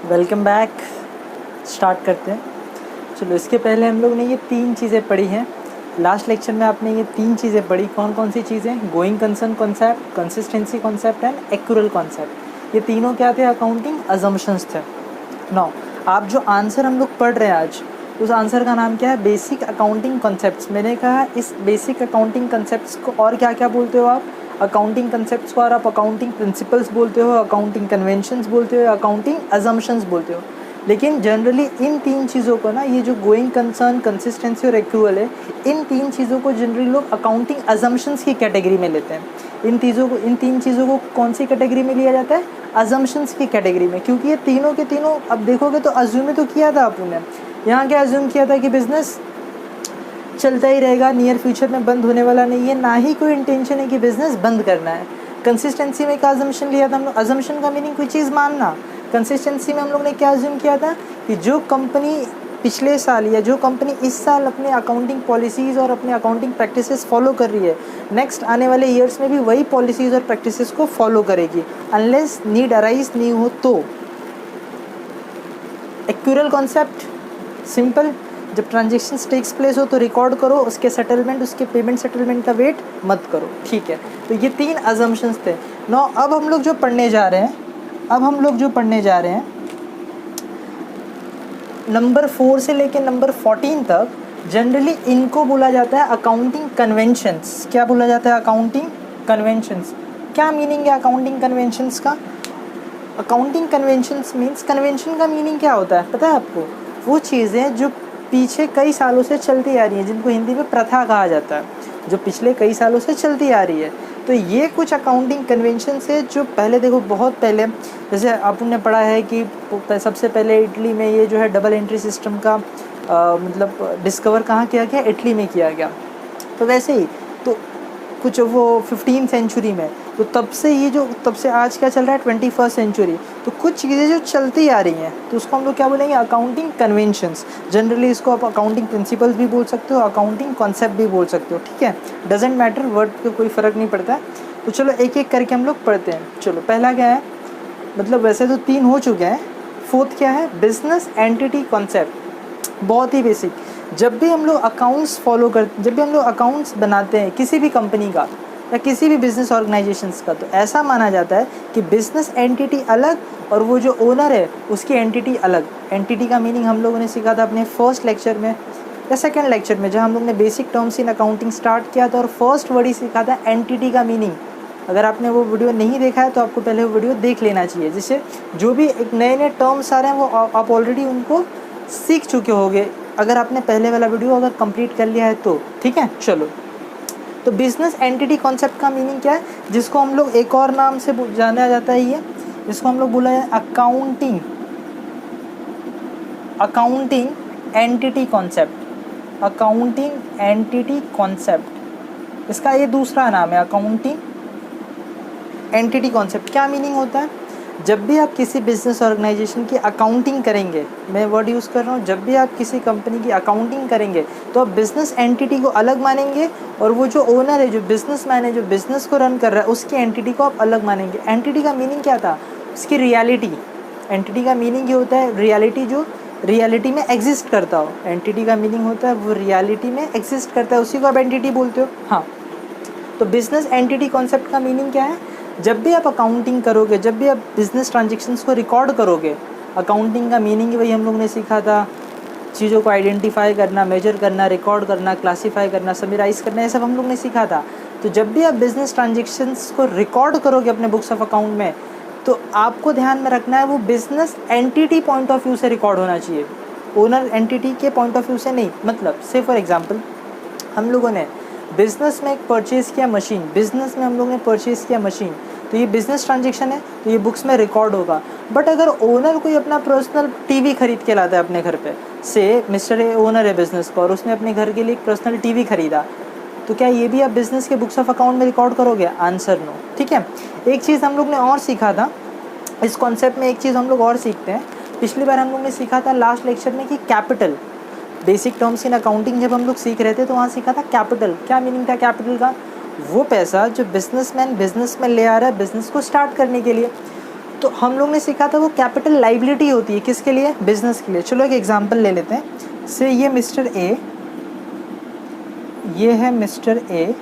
Welcome back. Start करते हैं। चलो, इसके पहले हम लोग ने ये 3 चीज़ें पढ़ी हैं। लास्ट लेक्चर में आपने ये 3 चीज़ें पढ़ी। कौन कौन सी चीज़ें? Going concern concept, consistency concept and accrual concept. ये तीनों क्या थे? अकाउंटिंग अजम्पशंस थे। नाउ आप जो आंसर हम लोग पढ़ रहे हैं आज, उस आंसर का नाम क्या है? Basic accounting concepts. मैंने कहा इस बेसिक अकाउंटिंग कॉन्सेप्ट्स को और क्या क्या बोलते हो आप? अकाउंटिंग कॉन्सेप्ट्स को और आप अकाउंटिंग प्रिंसिपल्स बोलते हो, अकाउंटिंग कन्वेंशंस बोलते हो, अकाउंटिंग अजम्पशंस बोलते हो। लेकिन जनरली इन 3 चीज़ों को ना, ये जो गोइंग कंसर्न, कंसिस्टेंसी और एक्रूअल है, इन 3 चीज़ों को जनरली लोग अकाउंटिंग अजम्पशंस की कैटेगरी में लेते हैं। इन 3 चीज़ों को कौन सी कैटेगरी में लिया जाता है? अजम्पशंस की कैटेगरी में। क्योंकि ये तीनों के तीनों अब देखोगे तो अज्यूम तो किया था आपने। यहाँ क्या अज्यूम किया था कि बिजनेस चलता ही रहेगा, नियर फ्यूचर में बंद होने वाला नहीं है, ना ही कोई इंटेंशन है कि बिज़नेस बंद करना है। कंसिस्टेंसी में क्या अजम्पशन लिया था हम लोग? अजम्पशन का मीनिंग कोई चीज़ मानना। कंसिस्टेंसी में हम लोग ने क्या अज्यूम किया था कि जो कंपनी पिछले साल या जो कंपनी इस साल अपने अकाउंटिंग पॉलिसीज़ और अपने अकाउंटिंग प्रैक्टिसेस फॉलो कर रही है, नेक्स्ट आने वाले ईयर्स में भी वही पॉलिसीज़ और प्रैक्टिसेस को फॉलो करेगी, अनलेस नीड अराइज नहीं हो तो। एक्यूरल कॉन्सेप्ट सिंपल, जब ट्रांजेक्शन्स टेक्स प्लेस हो तो रिकॉर्ड करो, उसके सेटलमेंट, उसके पेमेंट सेटलमेंट का वेट मत करो। ठीक है, तो ये 3 अजम्पशंस थे। नो, अब हम लोग जो पढ़ने जा रहे हैं, नंबर 4 से लेकर नंबर 14 तक, जनरली इनको बोला जाता है अकाउंटिंग कन्वेंशंस। क्या बोला जाता है? Accounting conventions. क्या मीनिंग है अकाउंटिंग कन्वेंशंस का? अकाउंटिंग कन्वेंशंस मीन्स, कन्वेंशन का मीनिंग क्या होता है पता है आपको? वो चीज़ें जो पीछे कई सालों से चलती आ रही हैं, जिनको हिंदी में प्रथा कहा जाता है, जो पिछले कई सालों से चलती आ रही है। तो ये कुछ अकाउंटिंग कन्वेंशन है जो पहले, देखो बहुत पहले, जैसे आपने पढ़ा है कि सबसे पहले इटली में ये जो है डबल एंट्री सिस्टम का मतलब डिस्कवर कहाँ किया गया? इटली में किया गया। तो वैसे ही तो कुछ वो 15वीं सेंचुरी में, तो तब से आज क्या चल रहा है? 21st century. तो कुछ चीज़ें जो चलती आ रही हैं, तो उसको हम लोग क्या बोलेंगे? Accounting conventions. जनरली इसको आप अकाउंटिंग प्रिंसिपल्स भी बोल सकते हो, अकाउंटिंग कॉन्सेप्ट भी बोल सकते हो। ठीक है, डजेंट मैटर, वर्ड पे कोई फ़र्क नहीं पड़ता है। तो चलो एक एक करके हम लोग पढ़ते हैं। चलो, पहला क्या है? मतलब वैसे तो 3 हो चुके हैं, 4th क्या है? Business entity concept. बहुत ही बेसिक। जब भी हम लोग अकाउंट्स बनाते हैं किसी भी कंपनी का या किसी भी बिजनेस ऑर्गेनाइजेशंस का, तो ऐसा माना जाता है कि बिजनेस एंटिटी अलग और वो जो ओनर है उसकी एंटिटी अलग। एंटिटी का मीनिंग हम लोगों ने सीखा था अपने फर्स्ट लेक्चर में या सेकेंड लेक्चर में, जहाँ हम लोग ने basic terms in accounting start किया था, और फर्स्ट वर्ड ही सीखा था एंटिटी का मीनिंग। अगर आपने वो वीडियो नहीं देखा है तो आपको पहले वो वीडियो देख लेना चाहिए, जिससे जो भी एक नए नए टर्म्स आ रहे हैं वो आप ऑलरेडी उनको सीख चुके होंगे, अगर आपने पहले वाला वीडियो अगर कंप्लीट कर लिया है तो। ठीक है, चलो। तो बिजनेस एंटिटी कॉन्सेप्ट का मीनिंग क्या है? जिसको हम लोग एक और नाम से जाना जाता है, ये जिसको हम लोग बोला है accounting entity concept. Accounting entity concept, इसका ये दूसरा नाम है, अकाउंटिंग एंटिटी कॉन्सेप्ट। क्या मीनिंग होता है? जब भी आप किसी बिजनेस ऑर्गेनाइजेशन की अकाउंटिंग करेंगे, मैं वर्ड यूज़ कर रहा हूँ, जब भी आप किसी कंपनी की अकाउंटिंग करेंगे तो आप बिज़नेस एंटिटी को अलग मानेंगे, और वो जो ओनर है, जो बिजनेसमैन है, जो बिज़नेस को रन कर रहा है, उसकी एंटिटी को आप अलग मानेंगे। एंटिटी का मीनिंग क्या था? उसकी रियलिटी। एंटिटी का मीनिंग ये होता है रियलिटी, जो रियलिटी में एग्जिस्ट करता हो। एंटिटी का मीनिंग होता है वो रियलिटी में एग्जिस्ट करता है, उसी को आप एंटिटी बोलते हो। हाँ, तो बिजनेस एंटिटी कॉन्सेप्ट का मीनिंग क्या है? जब भी आप अकाउंटिंग करोगे, जब भी आप बिज़नेस ट्रांजेक्शन्स को रिकॉर्ड करोगे, अकाउंटिंग का मीनिंग वही हम लोग ने सीखा था, चीज़ों को आइडेंटिफाई करना, मेजर करना, रिकॉर्ड करना, क्लासीफाई करना, समराइज़ करना, ये सब हम लोग ने सीखा था। तो जब भी आप बिज़नेस ट्रांजेक्शन्स को रिकॉर्ड करोगे अपने बुक्स ऑफ अकाउंट में, तो आपको ध्यान में रखना है वो business entity point of view से रिकॉर्ड होना चाहिए, ओनर एंटिटी के पॉइंट ऑफ व्यू से नहीं। मतलब से फॉर एग्जाम्पल, हम लोगों ने बिज़नेस में एक परचेज़ किया मशीन, बिज़नेस में हम लोग ने परचेज़ किया मशीन, तो ये बिज़नेस ट्रांजेक्शन है, तो ये बुक्स में रिकॉर्ड होगा। बट अगर ओनर कोई अपना पर्सनल टीवी खरीद के लाता है अपने घर पे, से मिस्टर ए ओनर है बिज़नेस का और उसने अपने घर के लिए एक पर्सनल टीवी खरीदा, तो क्या ये भी आप बिज़नेस के बुक्स ऑफ अकाउंट में रिकॉर्ड करोगे? Answer no. ठीक है, एक चीज़ हम लोग ने और सीखा था इस कॉन्सेप्ट में, एक चीज़ हम लोग और सीखते हैं। पिछली बार हम लोग ने सीखा था लास्ट लेक्चर में कि capital, basic terms in accounting जब हम लोग सीख रहे थे तो वहाँ सीखा था कैपिटल। क्या मीनिंग था कैपिटल का? वो पैसा जो बिजनेसमैन बिजनेस में ले आ रहा है बिज़नेस को स्टार्ट करने के लिए। तो हम लोग ने सीखा था वो कैपिटल लाइबिलिटी होती है किसके लिए, बिजनेस के लिए। चलो एक एग्जांपल ले लेते हैं। से ये मिस्टर ए, ये है मिस्टर ए,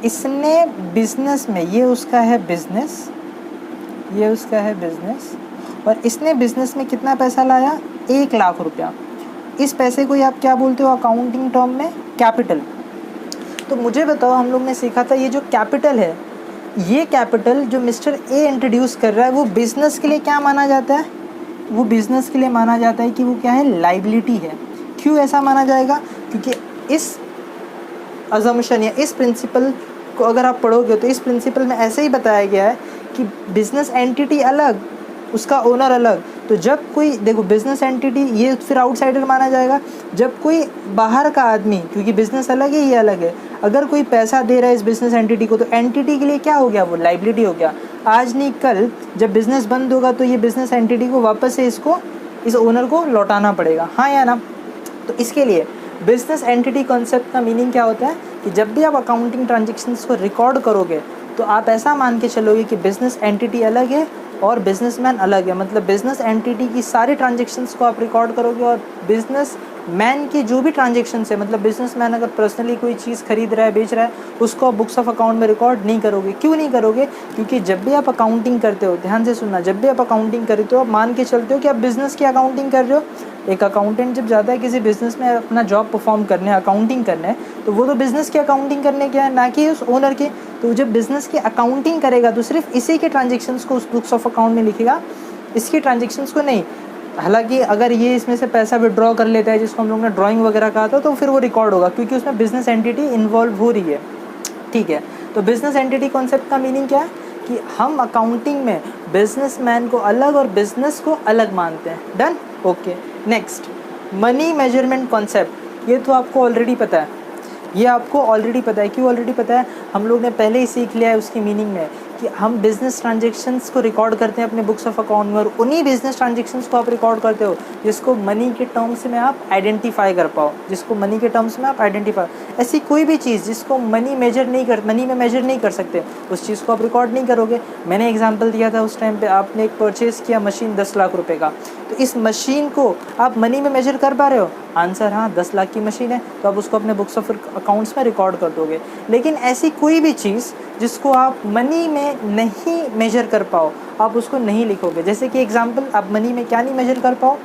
इसने बिजनेस में, ये उसका है बिजनेस, ये उसका है बिजनेस, और इसने बिजनेस में कितना पैसा लाया, 1 लाख रुपया। इस पैसे को आप क्या बोलते हो अकाउंटिंग टर्म में, कैपिटल। तो मुझे बताओ, हम लोग ने सीखा था ये जो कैपिटल है, ये कैपिटल जो मिस्टर ए इंट्रोड्यूस कर रहा है वो बिज़नेस के लिए क्या माना जाता है, वो बिज़नेस के लिए माना जाता है कि वो क्या है, लाइबिलिटी है। क्यों ऐसा माना जाएगा, क्योंकि इस अजम्पशन या इस प्रिंसिपल को अगर आप पढ़ोगे तो इस प्रिंसिपल में ऐसे ही बताया गया है कि बिज़नेस एंटिटी अलग, उसका ओनर अलग। तो जब कोई, देखो बिज़नेस एंटिटी ये फिर आउटसाइडर माना जाएगा जब कोई बाहर का आदमी, क्योंकि बिज़नेस अलग है ये अलग है, अगर कोई पैसा दे रहा है इस बिज़नेस एंटिटी को तो एंटिटी के लिए क्या हो गया, वो लाइबिलिटी हो गया। आज नहीं कल जब बिज़नेस बंद होगा तो ये बिज़नेस एंटिटी को वापस से इसको, इस ओनर को लौटाना पड़ेगा, हाँ या ना। तो इसके लिए बिज़नेस एंटिटी कॉन्सेप्ट का मीनिंग क्या होता है कि जब भी आप अकाउंटिंग ट्रांजेक्शन्स को रिकॉर्ड करोगे तो आप ऐसा मान के चलोगे कि बिज़नेस एंटिटी अलग है और बिजनेसमैन अलग है। मतलब बिजनेस एंटिटी की सारी ट्रांजेक्शन्स को आप रिकॉर्ड करोगे और बिजनेस मैन की जो भी ट्रांजेक्शन्स है, मतलब बिजनेसमैन अगर पर्सनली कोई चीज़ खरीद रहा है, बेच रहा है, उसको आप बुक्स ऑफ अकाउंट में रिकॉर्ड नहीं करोगे। क्यों नहीं करोगे, क्योंकि जब भी आप अकाउंटिंग करते हो, ध्यान से सुनना, जब भी आप अकाउंटिंग करते हो आप मान के चलते हो कि आप बिज़नेस की अकाउंटिंग कर रहे हो। एक अकाउंटेंट जब जाता है किसी बिज़नेस में अपना जॉब परफॉर्म करने, अकाउंटिंग करने, तो वो तो बिज़नेस की अकाउंटिंग करने क्या है, ना कि उस ओनर के। तो जब बिज़नेस की अकाउंटिंग करेगा तो सिर्फ इसी के ट्रांजेक्शन्स को उस बुक्स ऑफ अकाउंट में लिखेगा, इसकी ट्रांजेक्शन्स को नहीं। हालांकि अगर ये इसमें से पैसा विड्रॉ कर लेता है, जिसको हम लोग ने ड्राइंग वगैरह कहा था, तो फिर वो रिकॉर्ड होगा क्योंकि उसमें बिज़नेस एंटिटी इन्वॉल्व हो रही है। ठीक है, तो बिज़नेस एंटिटी कॉन्सेप्ट का मीनिंग क्या है कि हम अकाउंटिंग में बिजनेसमैन को अलग और बिज़नेस को अलग मानते हैं। Done, okay. Next, money measurement concept. ये तो आपको ऑलरेडी पता है, ये आपको ऑलरेडी पता है। क्यों ऑलरेडी पता है, हम लोग ने पहले ही सीख लिया है उसकी मीनिंग में कि हम बिज़नेस ट्रांजेक्शन्स को रिकॉर्ड करते हैं अपने बुक्स ऑफ अकाउंट में, और उन्हीं बिज़नेस ट्रांजेक्शन्स को आप रिकॉर्ड करते हो जिसको मनी के टर्म्स में आप आइडेंटिफाई कर पाओ, जिसको मनी के टर्म्स में आप आइडेंटिफाई। ऐसी कोई भी चीज़ जिसको मनी में मेजर नहीं कर सकते, उस चीज़ को आप रिकॉर्ड नहीं करोगे। मैंने एग्जाम्पल दिया था उस टाइम पर, आपने एक परचेज़ किया मशीन 10 लाख रुपये का, तो इस मशीन को आप मनी में मेजर कर पा रहे हो, आंसर हाँ 10 लाख की मशीन है, तो आप उसको अपने बुक्स ऑफ अकाउंट्स में रिकॉर्ड कर दोगे। लेकिन ऐसी कोई भी चीज़ जिसको आप मनी में नहीं मेजर कर पाओ, आप उसको नहीं लिखोगे। जैसे कि एग्जांपल, आप मनी में क्या नहीं मेजर कर पाओ,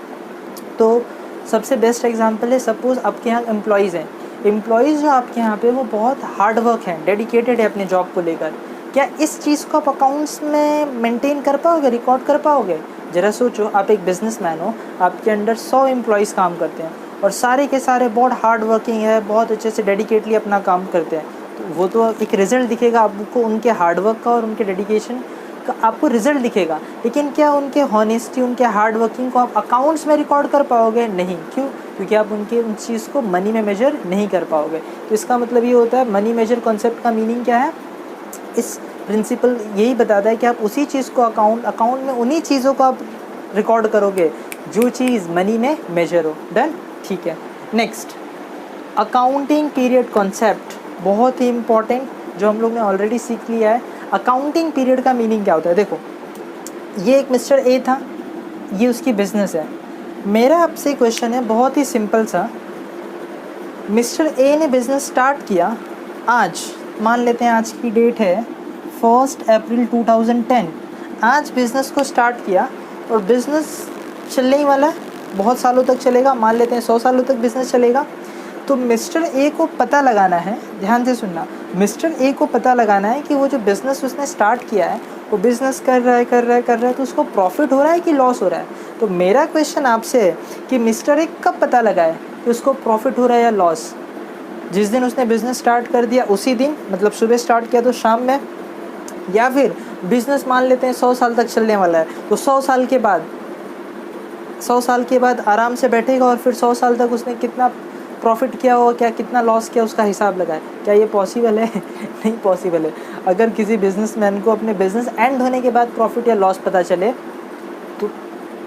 तो सबसे बेस्ट एग्जांपल है, सपोज़ आपके यहाँ एम्प्लॉयज़ हैं, एम्प्लॉयज़ जो आपके यहाँ पे वो बहुत हार्ड वर्क हैं, डेडिकेटेड है अपने जॉब को लेकर। क्या इस चीज़ को आप अकाउंट्स में मेंटेन कर पाओगे, रिकॉर्ड कर पाओगे? ज़रा सोचो, आप एक बिजनेसमैन हो, आपके अंडर 100 एम्प्लॉयज़ काम करते हैं और सारे के सारे बहुत हार्ड वर्किंग है, बहुत अच्छे से डेडिकेटली अपना काम करते हैं, तो वो तो एक रिज़ल्ट दिखेगा आपको उनके हार्डवर्क का और उनके डेडिकेशन का, आपको रिज़ल्ट दिखेगा। लेकिन क्या उनके हॉनेस्टी, उनके हार्ड वर्किंग को आप अकाउंट्स में रिकॉर्ड कर पाओगे? नहीं। क्यों? क्योंकि आप उनके उन चीज़ को मनी में मेजर नहीं कर पाओगे। तो इसका मतलब ये होता है, मनी मेजर कॉन्सेप्ट का मीनिंग क्या है, इस प्रिंसिपल यही बताता है कि आप उसी चीज़ को अकाउंट में उन्हीं चीज़ों को आप रिकॉर्ड करोगे जो चीज़ मनी में मेजर हो। डन, ठीक है। नेक्स्ट, अकाउंटिंग पीरियड कॉन्सेप्ट, बहुत ही इम्पॉर्टेंट, जो हम लोग ने ऑलरेडी सीख लिया है। अकाउंटिंग पीरियड का मीनिंग क्या होता है? देखो, ये एक मिस्टर ए था, ये उसकी बिजनेस है। मेरा आपसे क्वेश्चन है बहुत ही सिंपल सा, मिस्टर ए ने बिज़नेस स्टार्ट किया आज, मान लेते हैं आज की डेट है 1 अप्रैल 2010, आज बिज़नेस को स्टार्ट किया और बिज़नेस चलने ही वाला है, बहुत सालों तक चलेगा, मान लेते हैं 100 सालों तक बिज़नेस चलेगा। तो मिस्टर ए को पता लगाना है, ध्यान से सुनना, मिस्टर ए को पता लगाना है कि वो जो बिज़नेस उसने स्टार्ट किया है वो बिज़नेस कर रहा है तो उसको प्रॉफिट हो रहा है कि लॉस हो रहा है। तो मेरा क्वेश्चन आपसे है कि मिस्टर ए कब पता लगाए कि उसको प्रॉफिट हो रहा है या लॉस? जिस दिन उसने बिज़नेस स्टार्ट कर दिया उसी दिन, मतलब सुबह स्टार्ट किया तो शाम में, या फिर बिज़नेस मान लेते हैं 100 साल तक चलने वाला है, तो 100 साल के बाद आराम से बैठेगा और फिर 100 साल तक उसने कितना प्रॉफिट किया होगा, क्या कितना लॉस किया, उसका हिसाब लगाए। क्या ये पॉसिबल है? नहीं पॉसिबल है। अगर किसी बिजनेसमैन को अपने बिज़नेस एंड होने के बाद प्रॉफिट या लॉस पता चले तो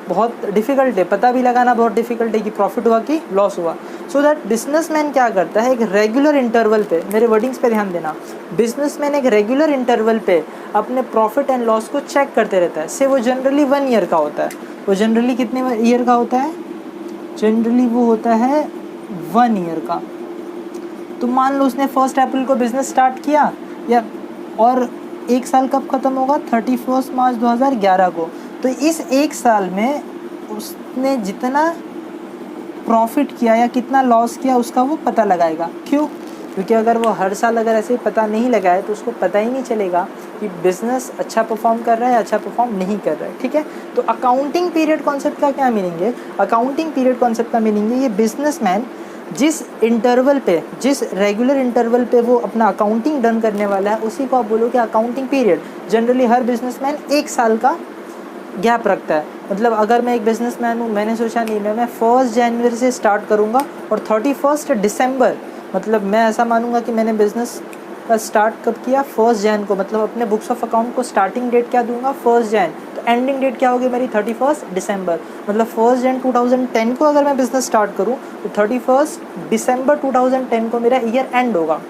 बहुत डिफ़िकल्ट है, पता भी लगाना बहुत डिफ़िकल्ट है कि प्रॉफिट हुआ कि लॉस हुआ। सो दैट बिजनेसमैन क्या करता है, एक रेगुलर इंटरवल पे, मेरे वर्डिंग्स पे ध्यान देना, बिजनेसमैन एक रेगुलर इंटरवल पे अपने प्रॉफिट एंड लॉस को चेक करते रहता है। से वो जनरली 1 ईयर का होता है। वो जनरली कितने ईयर का होता है? जनरली वो होता है 1 ईयर का। तो मान लो उसने 1 अप्रैल को बिज़नेस स्टार्ट किया, या और 1 साल कब ख़त्म होगा? 31 मार्च 2011 को। तो इस 1 साल में उसने जितना प्रॉफिट किया या कितना लॉस किया उसका वो पता लगाएगा। क्यों? क्योंकि अगर वो हर साल अगर ऐसे पता नहीं लगाए तो उसको पता ही नहीं चलेगा कि बिज़नेस अच्छा परफॉर्म कर रहा है, अच्छा परफॉर्म नहीं कर रहा है। ठीक है, तो अकाउंटिंग पीरियड कॉन्सेप्ट का क्या मीनिंग है? अकाउंटिंग पीरियड कॉन्सेप्ट का मीनिंग है, ये बिजनेसमैन जिस इंटरवल पे, जिस रेगुलर इंटरवल पे वो अपना अकाउंटिंग डन करने वाला है, उसी को आप बोलोगे अकाउंटिंग पीरियड। जनरली हर बिजनेसमैन 1 साल का गैप रखता है। मतलब अगर मैं एक बिजनेसमैन हूँ, मैंने सोचा नहीं मैं 1 जनवरी से स्टार्ट करूँगा और 31 दिसंबर, मतलब मैं ऐसा मानूंगा कि मैंने बिज़नेस का स्टार्ट कब किया? 1 जन को। मतलब अपने बुक्स ऑफ अकाउंट को स्टार्टिंग डेट क्या दूंगा? 1 जन। तो एंडिंग डेट क्या होगी मेरी? 31 दिसंबर। मतलब 1 जन 2010 को अगर मैं बिज़नेस स्टार्ट करूँ तो 31 दिसंबर 2010 को मेरा ईयर एंड होगा।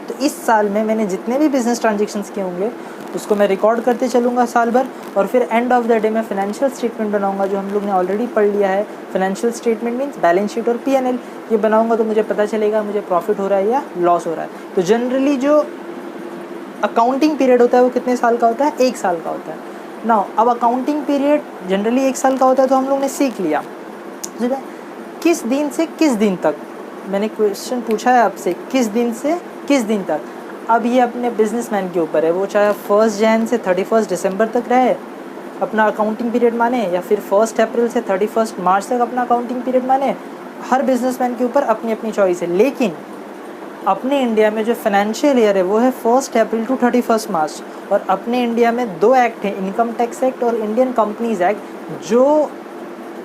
तो इस साल में मैंने जितने भी बिज़नेस ट्रांजेक्शन्स किए होंगे उसको मैं रिकॉर्ड करते चलूँगा साल भर, और फिर एंड ऑफ द डे मैं फाइनेंशियल स्टेटमेंट बनाऊँगा, जो हम लोग ने ऑलरेडी पढ़ लिया है। Financial statement means balance sheet और P&L। ये बनाऊँगा तो मुझे पता चलेगा मुझे प्रॉफिट हो रहा है या लॉस हो रहा है। तो जनरली जो अकाउंटिंग पीरियड होता है वो कितने साल का होता है? 1 साल का होता है। नाउ अब अकाउंटिंग पीरियड जनरली 1 साल का होता है, तो हम लोग ने सीख लिया किस दिन से किस दिन तक। मैंने क्वेश्चन पूछा है आपसे, किस दिन से किस दिन तक। अब ये अपने बिजनेसमैन के ऊपर है, वो चाहे 1 जन से 31 दिसंबर तक रहे अपना अकाउंटिंग पीरियड माने, या फिर 1 अप्रैल से 31 मार्च तक अपना अकाउंटिंग पीरियड माने। हर बिजनेसमैन के ऊपर अपनी अपनी चॉइस है। लेकिन अपने इंडिया में जो फाइनेंशियल ईयर है वो है 1 अप्रैल टू 31 मार्च। और अपने इंडिया में 2 एक्ट हैं, इनकम टैक्स एक्ट और इंडियन कंपनीज एक्ट, जो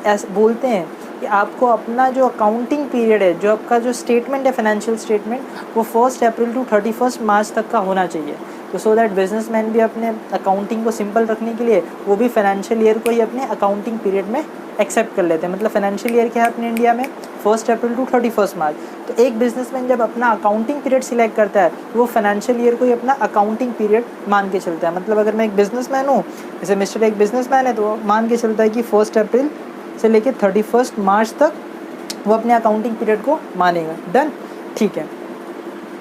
ऐसे बोलते हैं कि आपको अपना जो अकाउंटिंग पीरियड है, जो आपका जो स्टेटमेंट है फाइनेंशियल स्टेटमेंट, वो 1 अप्रैल टू 31 मार्च तक का होना चाहिए। तो सो दैट बिजनेसमैन भी अपने अकाउंटिंग को सिंपल रखने के लिए वो भी फाइनेंशियल ईयर को ही अपने अकाउंटिंग पीरियड में एक्सेप्ट कर लेते हैं। मतलब फाइनेंशियल ईयर क्या है अपने इंडिया में? 1 अप्रैल टू 31 मार्च। तो एक बिजनेसमैन जब अपना अकाउंटिंग पीरियड सिलेक्ट करता है तो वो फाइनेंशियल ईयर को ही अपना अकाउंटिंग पीरियड मान के चलता है। मतलब अगर मैं एक बिजनेसमैन हूँ, जैसे मिस्टर एक बिजनेसमैन है, तो वो मान के चलता है कि 1 अप्रैल से लेकर 31 मार्च तक वो अपने अकाउंटिंग पीरियड को मानेगा। डन, ठीक है।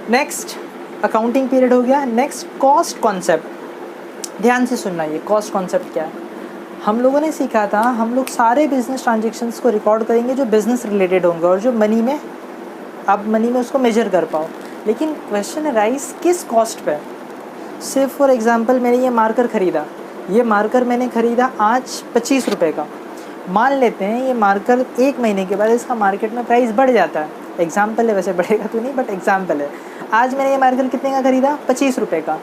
नेक्स्ट अकाउंटिंग पीरियड हो गया। Next cost concept. ध्यान से सुनना, ये कॉस्ट कॉन्सेप्ट क्या है। हम लोगों ने सीखा था, हम लोग सारे बिजनेस ट्रांजेक्शन्स को रिकॉर्ड करेंगे जो बिजनेस रिलेटेड होंगे और जो मनी में आप मनी में उसको मेजर कर पाओ। लेकिन क्वेश्चन है राइस किस कॉस्ट पे? सिर्फ फॉर एग्जांपल मैंने ये मार्कर ख़रीदा, ये मार्कर मैंने ख़रीदा आज 25 रुपये का। मान लेते हैं ये मार्कर 1 महीने के बाद इसका मार्केट में प्राइस बढ़ जाता है। एग्जाम्पल है, वैसे बढ़ेगा तो नहीं बट एग्जाम्पल है। आज मैंने ये मार्कर कितने का ख़रीदा? 25 रुपये का।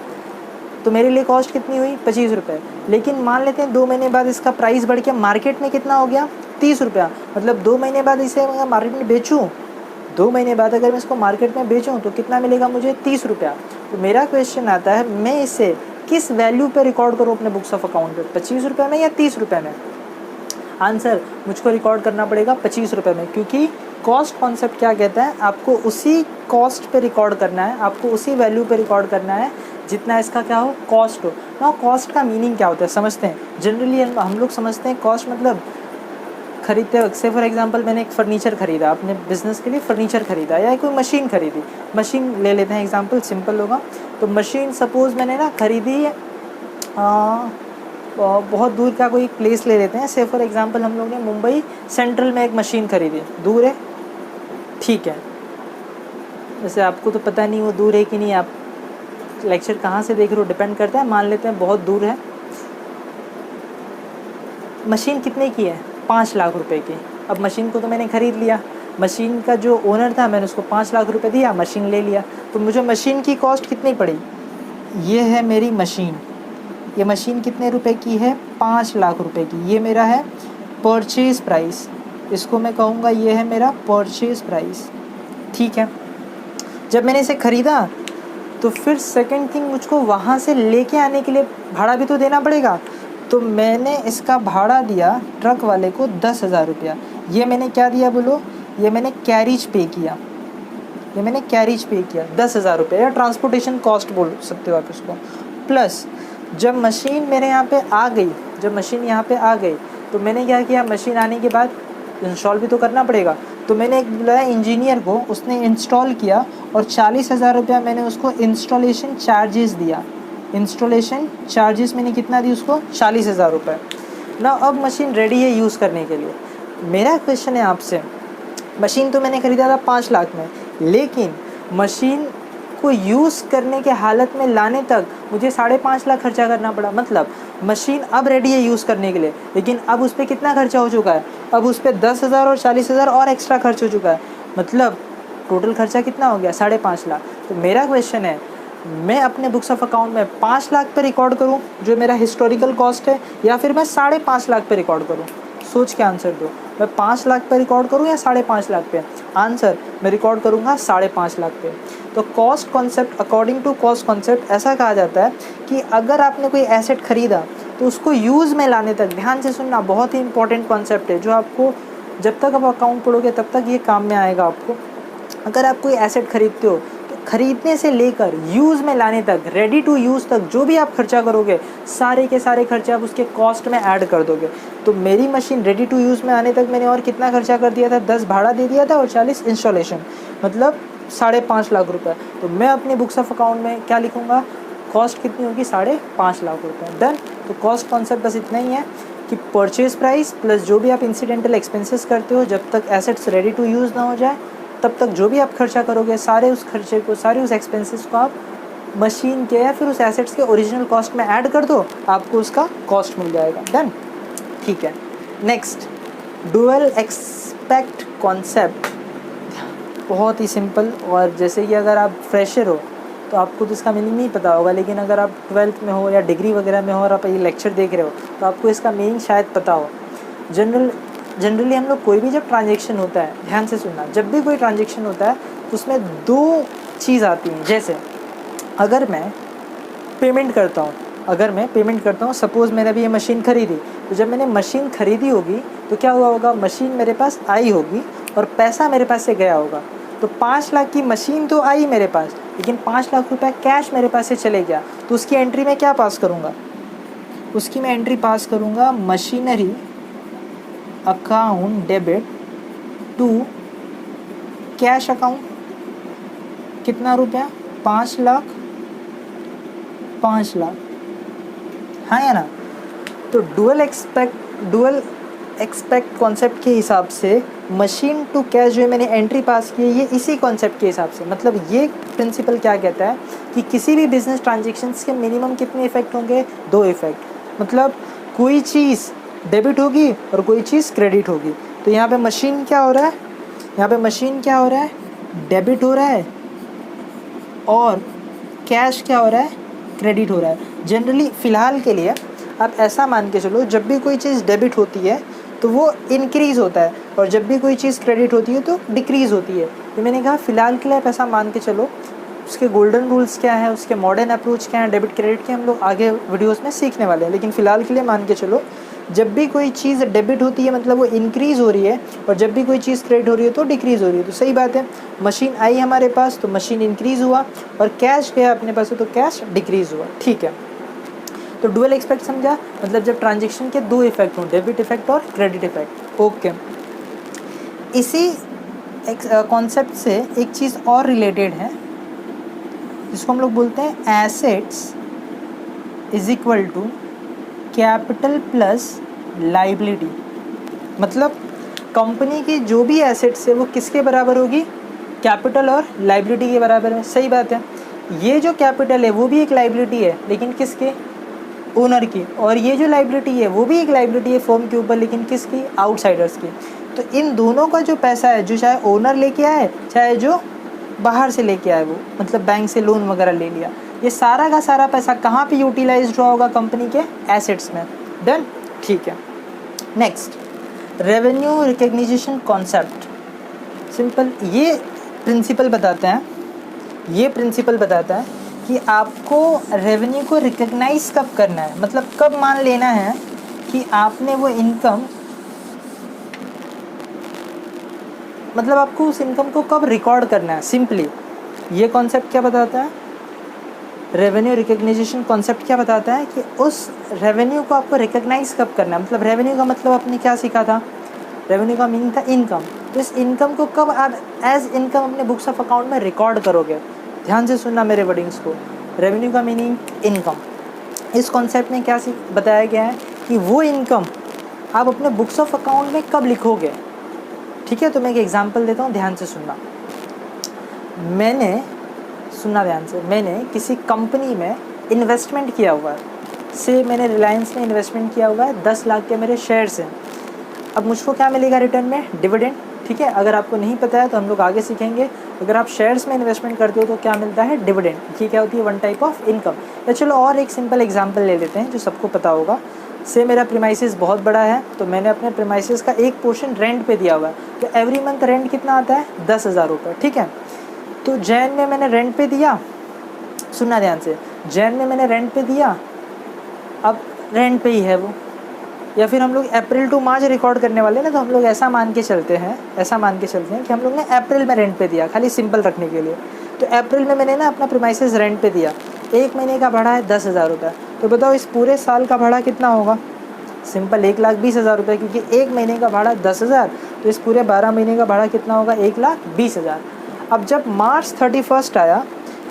तो मेरे लिए कॉस्ट कितनी हुई? 25 रुपये। लेकिन मान लेते हैं 2 महीने बाद इसका प्राइस बढ़ के मार्केट में कितना हो गया? 30 रुपया। मतलब 2 महीने बाद इसे मैं मार्केट में बेचूँ, 2 महीने बाद अगर मैं इसको मार्केट में बेचूँ तो कितना मिलेगा मुझे? 30 रुपया। तो मेरा क्वेश्चन आता है मैं इसे किस वैल्यू पे रिकॉर्ड करूँ अपने बुक्स ऑफ अकाउंट पे? 25 रुपये में या 30 रुपये में? आंसर मुझको रिकॉर्ड करना पड़ेगा 25 रुपये में, क्योंकि कॉस्ट कॉन्सेप्ट क्या कहता है, आपको उसी कॉस्ट पे रिकॉर्ड करना है, आपको उसी वैल्यू पे रिकॉर्ड करना है जितना इसका क्या हो? कॉस्ट हो। ना कॉस्ट का मीनिंग क्या होता है समझते हैं। जनरली हम लोग समझते हैं कॉस्ट मतलब खरीदते वक्त, से फॉर एग्जांपल मैंने एक फ़र्नीचर ख़रीदा, अपने बिज़नेस के लिए फ़र्नीचर ख़रीदा या कोई मशीन ख़रीदी। मशीन ले लेते हैं एग्जांपल, सिंपल होगा। तो मशीन सपोज़ मैंने ना ख़रीदी बहुत दूर का कोई प्लेस ले लेते हैं। से फॉर एग्जांपल हम लोग ने मुंबई सेंट्रल में एक मशीन ख़रीदी, दूर है, ठीक है। वैसे आपको तो पता नहीं वो दूर है कि नहीं, आप लेक्चर कहाँ से देख रहे हो डिपेंड करता है। मान लेते हैं बहुत दूर है। मशीन कितने की है? 5 लाख रुपए की। अब मशीन को तो मैंने ख़रीद लिया, मशीन का जो ओनर था मैंने उसको 5 लाख रुपए दिया, मशीन ले लिया। तो मुझे मशीन की कॉस्ट कितनी पड़ी? ये है मेरी मशीन, ये मशीन कितने रुपए की है? 5 लाख रुपए की। ये मेरा है परचेज़ प्राइस, इसको मैं कहूँगा ये है मेरा परचेज़ प्राइस, ठीक है। जब मैंने इसे ख़रीदा तो फिर सेकंड थिंग मुझको वहाँ से लेके आने के लिए भाड़ा भी तो देना पड़ेगा। तो मैंने इसका भाड़ा दिया ट्रक वाले को 10,000 रुपया। ये मैंने क्या दिया बोलो, ये मैंने कैरिज पे किया, ये मैंने कैरिज पे किया 10,000 रुपये, या ट्रांसपोर्टेशन कॉस्ट बोल सकते हो आप इसको। प्लस जब मशीन मेरे यहाँ पे आ गई, जब मशीन यहाँ पे आ गई तो मैंने क्या किया, मशीन आने के बाद इंस्टॉल भी तो करना पड़ेगा, तो मैंने एक बुलाया इंजीनियर को, उसने इंस्टॉल किया और 40,000 रुपया मैंने उसको इंस्टॉलेशन चार्जेस दिया। इंस्टॉलेशन चार्जेस मैंने कितना दी उसको, 40,000 रुपये ना। अब मशीन रेडी है यूज़ करने के लिए। मेरा क्वेश्चन है आपसे, मशीन तो मैंने ख़रीदा था 5 लाख में, लेकिन मशीन को यूज़ करने के हालत में लाने तक मुझे 5.5 लाख खर्चा करना पड़ा। मतलब मशीन अब रेडी है यूज़ करने के लिए, लेकिन अब उस पर कितना खर्चा हो चुका है, अब उस पर 10,000 और 40,000 और एक्स्ट्रा खर्च हो चुका है। मतलब टोटल खर्चा कितना हो गया, 5.5 लाख। तो मेरा क्वेश्चन है, मैं अपने बुक्स ऑफ अकाउंट में 5 लाख पे रिकॉर्ड करूं जो मेरा हिस्टोरिकल कॉस्ट है, या फिर मैं 5.5 लाख पे रिकॉर्ड करूं? सोच के आंसर दो, मैं 5 लाख पे रिकॉर्ड करूं या 5.5 लाख पे? आंसर, मैं रिकॉर्ड करूंगा 5.5 लाख पे। तो cost concept, according to cost concept ऐसा कहा जाता है कि अगर आपने कोई एसेट ख़रीदा तो उसको यूज़ में लाने तक, ध्यान से सुनना, बहुत ही इंपॉर्टेंट कॉन्सेप्ट है जो आपको जब तक आप अकाउंट पढ़ोगे तब तक ये काम में आएगा आपको। अगर आप कोई एसेट खरीदते हो तो ख़रीदने से लेकर यूज़ में लाने तक, रेडी टू यूज़ तक जो भी आप खर्चा करोगे, सारे के सारे खर्चे आप उसके कॉस्ट में ऐड कर दोगे। तो मेरी मशीन रेडी टू यूज़ में आने तक मैंने और कितना खर्चा कर दिया था, 10 भाड़ा दे दिया था और 40 इंस्टॉलेशन, मतलब 5.5 लाख रुपए। तो मैं अपने बुक्स ऑफ अकाउंट में क्या लिखूँगा, कॉस्ट कितनी होगी, 5.5 लाख रुपए। डन। तो कॉस्ट कॉन्सेप्ट बस इतना ही है कि परचेज प्राइस प्लस जो भी आप इंसिडेंटल एक्सपेंसेस करते हो, जब तक एसेट्स रेडी टू यूज़ ना हो जाए तब तक जो भी आप खर्चा करोगे, सारे उस खर्चे को, सारे उस एक्सपेंसेस को आप मशीन के या फिर उस एसेट्स के ओरिजिनल कॉस्ट में ऐड कर दो, आपको उसका कॉस्ट मिल जाएगा। डन। ठीक है। नेक्स्ट, डुअल एक्सपेक्ट कॉन्सेप्ट, बहुत ही सिंपल। और जैसे कि अगर आप फ्रेशर हो तो आपको तो इसका मीनिंग नहीं पता होगा, लेकिन अगर आप 12th में हो या डिग्री वगैरह में हो और आप ये लेक्चर देख रहे हो तो आपको इसका मीनिंग शायद पता हो। जनरली हम लोग कोई भी जब ट्रांजेक्शन होता है, ध्यान से सुनना, जब भी कोई ट्रांजेक्शन होता है तो उसमें 2 चीज़ आती हैं। जैसे अगर मैं पेमेंट करता हूँ, सपोज़ मैंने अभी ये मशीन ख़रीदी, तो जब मैंने मशीन ख़रीदी होगी तो क्या हुआ होगा, मशीन मेरे पास आई होगी और पैसा मेरे पास से गया होगा। तो 5 लाख की मशीन तो आई मेरे पास, लेकिन 5 लाख रुपए कैश मेरे पास से चले गया। तो उसकी एंट्री में क्या पास करूँगा, उसकी मैं एंट्री पास करूँगा machinery account debit to cash account. कितना रुपया, 5 लाख, हाँ या ना। तो डुअल एक्सपेक्ट कॉन्सेप्ट के हिसाब से मशीन टू कैश जो मैंने एंट्री पास की है, ये इसी कॉन्सेप्ट के हिसाब से, मतलब ये प्रिंसिपल क्या कहता है कि किसी भी बिजनेस ट्रांजेक्शन्स के मिनिमम कितने इफेक्ट होंगे, 2 इफेक्ट। मतलब कोई चीज़ डेबिट होगी और कोई चीज़ क्रेडिट होगी। तो यहाँ पे मशीन क्या हो रहा है, डेबिट हो रहा है, और कैश क्या हो रहा है, क्रेडिट हो रहा है। जनरली फ़िलहाल के लिए आप ऐसा मान के चलो, जब भी कोई चीज़ डेबिट होती है तो वो इंक्रीज़ होता है, और जब भी कोई चीज़ क्रेडिट होती है तो डिक्रीज़ होती है। तो मैंने कहा फ़िलहाल के लिए आप ऐसा मान के चलो। उसके गोल्डन रूल्स क्या है, उसके मॉडर्न अप्रोच क्या है डेबिट क्रेडिट के, हम लोग आगे वीडियोस में सीखने वाले हैं। लेकिन फ़िलहाल के लिए मान के चलो, जब भी कोई चीज़ डेबिट होती है मतलब वो इंक्रीज़ हो रही है, और जब भी कोई चीज़ क्रेडिट हो रही है तो डिक्रीज़ हो रही है। तो सही बात है, मशीन आई हमारे पास तो मशीन इंक्रीज़ हुआ, और कैश गया अपने पास तो कैश डिक्रीज़ हुआ। ठीक है। तो डुअल एक्सपेक्ट समझा, मतलब जब ट्रांजेक्शन के 2 इफेक्ट हों, डेबिट इफेक्ट और क्रेडिट इफेक्ट। ओके। इसी कॉन्सेप्ट से एक चीज़ और रिलेटेड है जिसको हम लोग बोलते हैं assets is equal to capital plus liability. मतलब कंपनी की जो भी एसेट्स है वो किसके बराबर होगी, कैपिटल और लाइबिलिटी के बराबर है। सही बात है। ये जो कैपिटल है वो भी एक लाइबिलिटी है, लेकिन किसके, ओनर की, और ये जो लाइबिलिटी है वो भी एक लाइबिलिटी है फर्म के ऊपर, लेकिन किसकी, आउटसाइडर्स की। तो इन दोनों का जो पैसा है, जो चाहे ओनर लेके आए चाहे जो बाहर से लेके आए, वो मतलब बैंक से लोन वगैरह ले लिया, ये सारा का सारा पैसा कहाँ पे यूटिलाइज्ड हुआ होगा, कंपनी के एसेट्स में। डन। ठीक है। Next, revenue recognition concept. Simple, ये प्रिंसिपल बताता है कि आपको रेवेन्यू को रिकग्नाइज कब करना है, मतलब कब मान लेना है कि आपने वो इनकम, मतलब आपको उस इनकम को कब रिकॉर्ड करना है। सिंपली ये कॉन्सेप्ट क्या बताता है, रेवेन्यू रिकग्निशन कॉन्सेप्ट क्या बताता है कि उस रेवेन्यू को आपको रिकग्नाइज कब करना है। मतलब रेवेन्यू का मतलब आपने क्या सीखा था, रेवेन्यू का मीनिंग था इनकम। तो इस इनकम को कब आप एज इनकम अपने बुक्स ऑफ अकाउंट में रिकॉर्ड करोगे। ध्यान से सुनना मेरे वर्डिंग्स को, रेवेन्यू का मीनिंग इनकम। इस कॉन्सेप्ट में क्या बताया गया है कि वो इनकम आप अपने बुक्स ऑफ अकाउंट में कब लिखोगे। ठीक है, तो मैं एक एग्जांपल देता हूँ, ध्यान से सुनना। मैंने किसी कंपनी में इन्वेस्टमेंट किया हुआ है, से मैंने रिलायंस में इन्वेस्टमेंट किया हुआ है, 10 लाख के मेरे शेयर्स हैं। अब मुझको क्या मिलेगा रिटर्न में, डिविडेंड। ठीक है, अगर आपको नहीं पता है तो हम लोग आगे सीखेंगे। अगर आप शेयर्स में इन्वेस्टमेंट करते हो तो क्या मिलता है, डिविडेंड। ये क्या होती है, वन टाइप ऑफ इनकम। या चलो और एक सिंपल एग्जांपल ले लेते हैं जो सबको पता होगा। से मेरा प्रीमाइसेस बहुत बड़ा है, तो मैंने अपने प्रीमाइसेस का एक पोर्शन रेंट पे दिया हुआ है, तो एवरी मंथ रेंट कितना आता है, 10,000 रुपये। ठीक है, तो जैन में मैंने रेंट पे दिया, सुनना ध्यान से, जैन में मैंने रेंट पे दिया, अब रेंट पे ही है वो। या फिर हम लोग अप्रैल टू मार्च रिकॉर्ड करने वाले ना, तो हम लोग ऐसा मान के चलते हैं कि हम लोग ने अप्रैल में रेंट पे दिया, खाली सिंपल रखने के लिए। तो अप्रैल में मैंने ना अपना प्रीमाइसेस रेंट पे दिया, 1 महीने का भाड़ा है 10,000 रुपये। तो बताओ इस पूरे साल का भाड़ा कितना होगा, सिंपल 1,20,000 रुपये, क्योंकि 1 महीने का भाड़ा 10,000, तो इस पूरे 12 महीने का भाड़ा कितना होगा, 1,20,000। अब जब मार्च 31 आया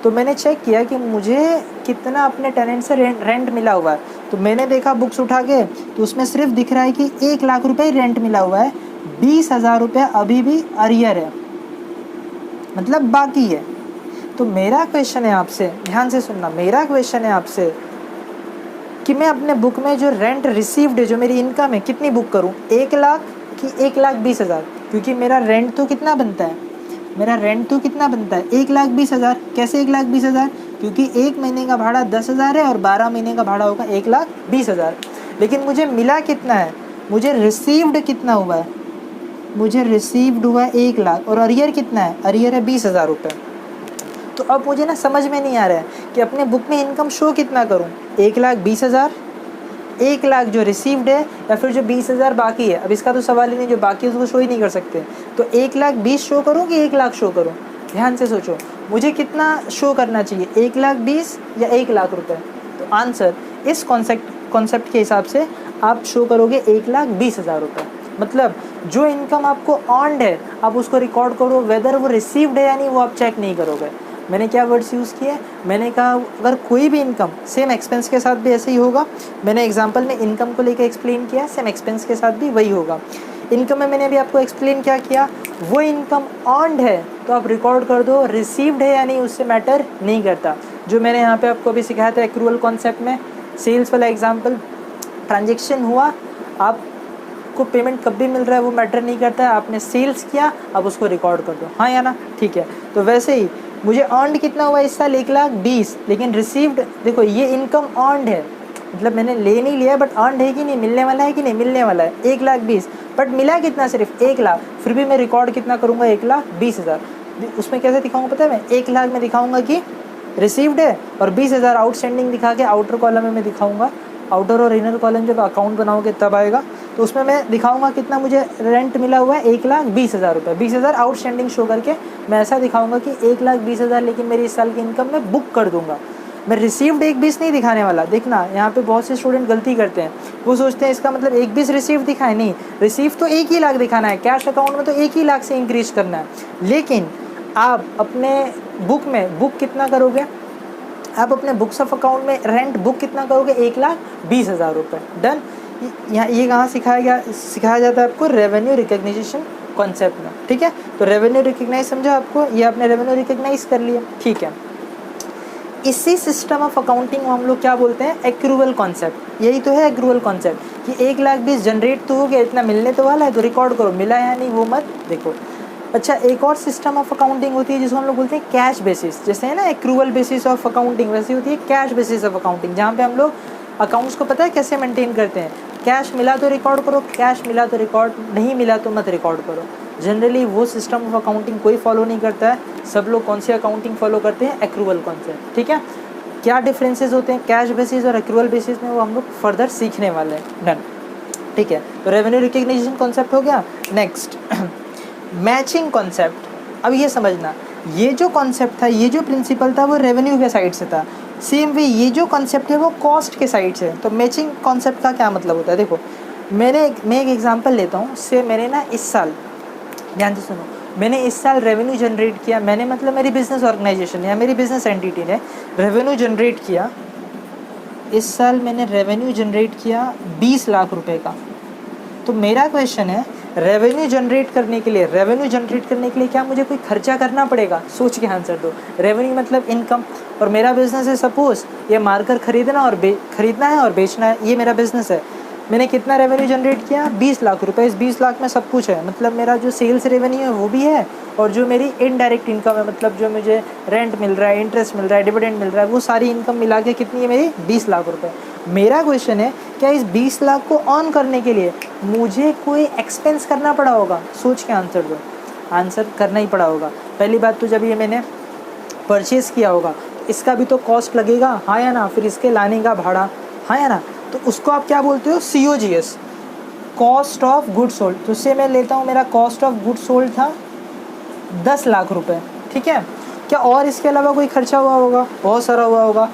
तो मैंने चेक किया कि मुझे कितना अपने टेनेंट से रेंट मिला हुआ है। तो मैंने देखा बुक्स उठा के, तो उसमें सिर्फ दिख रहा है कि 1 लाख रुपये रेंट मिला हुआ है, 20,000 रुपये अभी भी अरियर है, मतलब बाकी है। तो मेरा क्वेश्चन है आपसे, ध्यान से सुनना, मेरा क्वेश्चन है आपसे कि मैं अपने बुक में जो रेंट रिसीव्ड है, जो मेरी इनकम है, कितनी बुक करूं, 1 लाख कि 1,20,000। क्योंकि मेरा रेंट तो कितना बनता है, 1,20,000। कैसे 1,20,000, क्योंकि 1 महीने का भाड़ा 10,000 है और 12 महीने का भाड़ा होगा 1,20,000। लेकिन मुझे मिला कितना है, मुझे रिसीव्ड कितना हुआ है, मुझे रिसीव्ड हुआ है 1 लाख, और अरियर कितना है, अरियर है 20,000 रुपये। तो अब मुझे ना समझ में नहीं आ रहा है कि अपने बुक में इनकम शो कितना करूं, 1,20,000, 1 लाख जो रिसीव्ड है, या फिर जो 20,000 बाकी है। अब इसका तो सवाल ही नहीं, जो बाकी है उसको शो ही नहीं कर सकते। तो 1,20,000 शो करूं कि 1 लाख शो करूं, ध्यान से सोचो, मुझे कितना शो करना चाहिए, 1,20,000 या 1 लाख रुपये। तो आंसर इस कॉन्सेप्ट के हिसाब से आप शो करोगे 1,20,000 रुपये। मतलब जो इनकम आपको अर्नड है आप उसको रिकॉर्ड करो, वेदर वो रिसीव्ड है या नहीं वो आप चेक नहीं करोगे। मैंने क्या वर्ड्स यूज़ किए, मैंने कहा अगर कोई भी इनकम, सेम एक्सपेंस के साथ भी ऐसे ही होगा। मैंने एग्जांपल में इनकम को लेकर एक्सप्लेन किया, सेम एक्सपेंस के साथ भी वही होगा। इनकम में मैंने अभी आपको एक्सप्लेन क्या किया, वो इनकम अर्नड है तो आप रिकॉर्ड कर दो, रिसीव्ड है या नहीं उससे मैटर नहीं करता। जो मैंने यहाँ पे आपको अभी सिखाया था एक्रूअल कॉन्सेप्ट में, सेल्स वाला एग्जाम्पल, ट्रांजेक्शन हुआ, आपको पेमेंट कब भी मिल रहा है वो मैटर नहीं करता है, आपने सेल्स किया आप उसको रिकॉर्ड कर दो, हाँ या ना, ठीक है। तो वैसे ही मुझे अर्नड कितना हुआ इस साल, 1,20,000, लेकिन रिसीव्ड, देखो ये इनकम अर्नड है, मतलब मैंने ले नहीं लिया बट अर्नड है कि नहीं, मिलने वाला है कि नहीं, मिलने वाला है 1,20,000, बट मिला कितना, सिर्फ 1 लाख। फिर भी मैं रिकॉर्ड कितना करूँगा, 1,20,000। उसमें कैसे दिखाऊंगा पता है, मैं 1 लाख में दिखाऊंगा कि रिसीव्ड है, और 20,000 आउटस्टैंडिंग दिखा के आउटर कॉलम में मैं दिखाऊंगा, आउटर और इनर कॉलम जब अकाउंट बनाओगे तब आएगा, तो उसमें मैं दिखाऊंगा कितना मुझे रेंट मिला हुआ है, 1,20,000 रुपये, 20,000 आउटस्टैंडिंग शो करके मैं ऐसा दिखाऊंगा कि 1,20,000 लेकिन मेरी इस साल की इनकम मैं बुक कर दूंगा। मैं रिसीव्ड 1,20,000 नहीं दिखाने वाला। देखना यहाँ पे बहुत से स्टूडेंट गलती करते हैं, वो सोचते हैं इसका मतलब 1,20,000 रिसीव दिखाए, नहीं, रिसीव तो 1 ही लाख दिखाना है, कैश अकाउंट में तो 1 ही लाख से इंक्रीज करना है। लेकिन आप अपने बुक में बुक कितना करोगे, आप अपने बुक्स ऑफ अकाउंट में रेंट बुक कितना करोगे, 1,20,000 रुपये। डन। यहाँ ये कहाँ सिखाया जाता है आपको, रेवेन्यू रिकग्निशन कॉन्सेप्ट में, ठीक है। तो रेवेन्यू रिकग्नाइज समझा आपको, ये आपने रेवेन्यू रिकग्नाइज कर लिया, ठीक है। इसी सिस्टम ऑफ अकाउंटिंग को हम लोग क्या बोलते हैं, एक्रूअल कॉन्सेप्ट। यही तो है एक्रूअल कॉन्सेप्ट कि 1,20,000 जनरेट तो हो गया, इतना मिलने तो वाला है, तो रिकॉर्ड करो, मिला या नहीं वो मत देखो। अच्छा, एक और सिस्टम ऑफ अकाउंटिंग होती है जिसको हम लोग बोलते हैं कैश बेसिस। जैसे है ना एक्रूअल बेसिस ऑफ अकाउंटिंग, वैसे होती है कैश बेसिस ऑफ अकाउंटिंग, जहाँ पे हम लोग अकाउंट्स को पता है कैसे मेंटेन करते हैं, कैश मिला तो रिकॉर्ड करो, कैश मिला तो रिकॉर्ड, नहीं मिला तो मत रिकॉर्ड करो। जनरली वो सिस्टम ऑफ अकाउंटिंग कोई फॉलो नहीं करता है, सब लोग कौन सी अकाउंटिंग फॉलो करते हैं, एक्रूअल कॉन्सेप्ट, ठीक है। क्या डिफरेंसेस होते हैं कैश बेसिस और एक्रूअल बेसिस में, वो हम लोग फर्दर सीखने वाले हैं। डन, ठीक है। तो रेवेन्यू रिकग्निशन कॉन्सेप्ट हो गया। Next matching concept. अब ये समझना, ये जो कॉन्सेप्ट था, ये जो प्रिंसिपल था वो रेवेन्यू के साइड से था। सेम वे ये जो कॉन्सेप्ट है वो कॉस्ट के साइड से है। तो मैचिंग कॉन्सेप्ट का क्या मतलब होता है, देखो मैं एक एग्जांपल लेता हूँ। से मैंने ना इस साल, ध्यान से सुनो, मैंने इस साल रेवेन्यू जनरेट किया, मैंने मतलब मेरी बिजनेस ऑर्गेनाइजेशन या मेरी बिजनेस एंटिटी ने रेवेन्यू जनरेट किया। इस साल मैंने रेवेन्यू जनरेट किया 20 लाख रुपए का। तो मेरा क्वेश्चन है, रेवेन्यू जनरेट करने के लिए क्या मुझे कोई खर्चा करना पड़ेगा? सोच के आंसर दो। रेवेन्यू मतलब इनकम, और मेरा बिजनेस है सपोज ये मार्कर खरीदना है और बेचना है, ये मेरा बिजनेस है। मैंने कितना रेवेन्यू जनरेट किया? 20 लाख रुपए। इस 20 लाख में सब कुछ है, मतलब मेरा जो सेल्स रेवेन्यू है वो भी है, और जो मेरी इनडायरेक्ट इनकम है, मतलब जो मुझे रेंट मिल रहा है, इंटरेस्ट मिल रहा है, डिविडेंड मिल रहा है, वो सारी इनकम मिला के कितनी है मेरी? 20 लाख रुपए। मेरा क्वेश्चन है, क्या इस 20 लाख को ऑन करने के लिए मुझे कोई एक्सपेंस करना पड़ा होगा? सोच के आंसर दो। आंसर करना ही पड़ा होगा। पहली बात तो जब ये मैंने परचेज़ किया होगा इसका भी तो कॉस्ट लगेगा, हाँ या ना? फिर इसके लाने का भाड़ा, हाँ या ना? तो उसको आप क्या बोलते हो? COGS, cost of good sold. तो उससे मैं लेता हूँ, मेरा कॉस्ट ऑफ गुड सोल्ड था 10 लाख रुपए, ठीक है। क्या और इसके अलावा कोई खर्चा हुआ होगा? बहुत सारा हुआ होगा।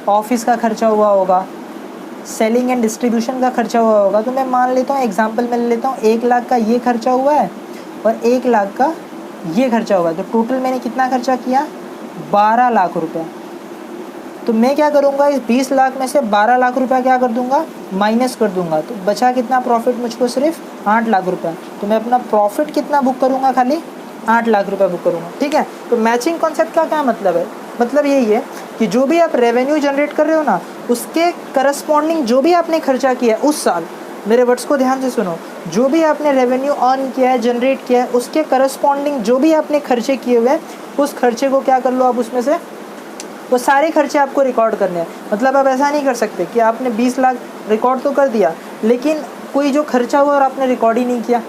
ऑफिस का खर्चा हुआ होगा, सेलिंग एंड डिस्ट्रीब्यूशन का खर्चा हुआ होगा। तो मैं मान लेता हूँ, एग्जांपल में ले लेता हूँ, 1 लाख का ये खर्चा हुआ है और 1 लाख का ये खर्चा हुआ है। तो टोटल मैंने कितना खर्चा किया? 12 लाख रुपए। तो मैं क्या करूँगा, इस 20 लाख में से 12 लाख रुपया क्या कर दूँगा? माइनस कर दूँगा। तो बचा कितना प्रॉफिट मुझको? सिर्फ 8 लाख रुपया। तो मैं अपना प्रॉफिट कितना बुक करूँगा? खाली 8 लाख रुपया बुक करूँगा, ठीक है। तो मैचिंग कॉन्सेप्ट का क्या मतलब है? मतलब यही है कि जो भी आप रेवेन्यू जनरेट कर रहे हो ना, उसके करस्पॉन्डिंग जो भी आपने खर्चा किया है उस साल, मेरे वर्ड्स को ध्यान से सुनो, जो भी आपने रेवेन्यू अर्न किया है, जनरेट किया है, उसके करस्पॉन्डिंग जो भी आपने खर्चे किए हुए हैं, उस खर्चे को क्या कर लो आप, उसमें से वो सारे खर्चे आपको रिकॉर्ड करने हैं। मतलब आप ऐसा नहीं कर सकते कि आपने 20 लाख रिकॉर्ड तो कर दिया, लेकिन कोई जो खर्चा हुआ और आपने रिकॉर्ड ही नहीं किया।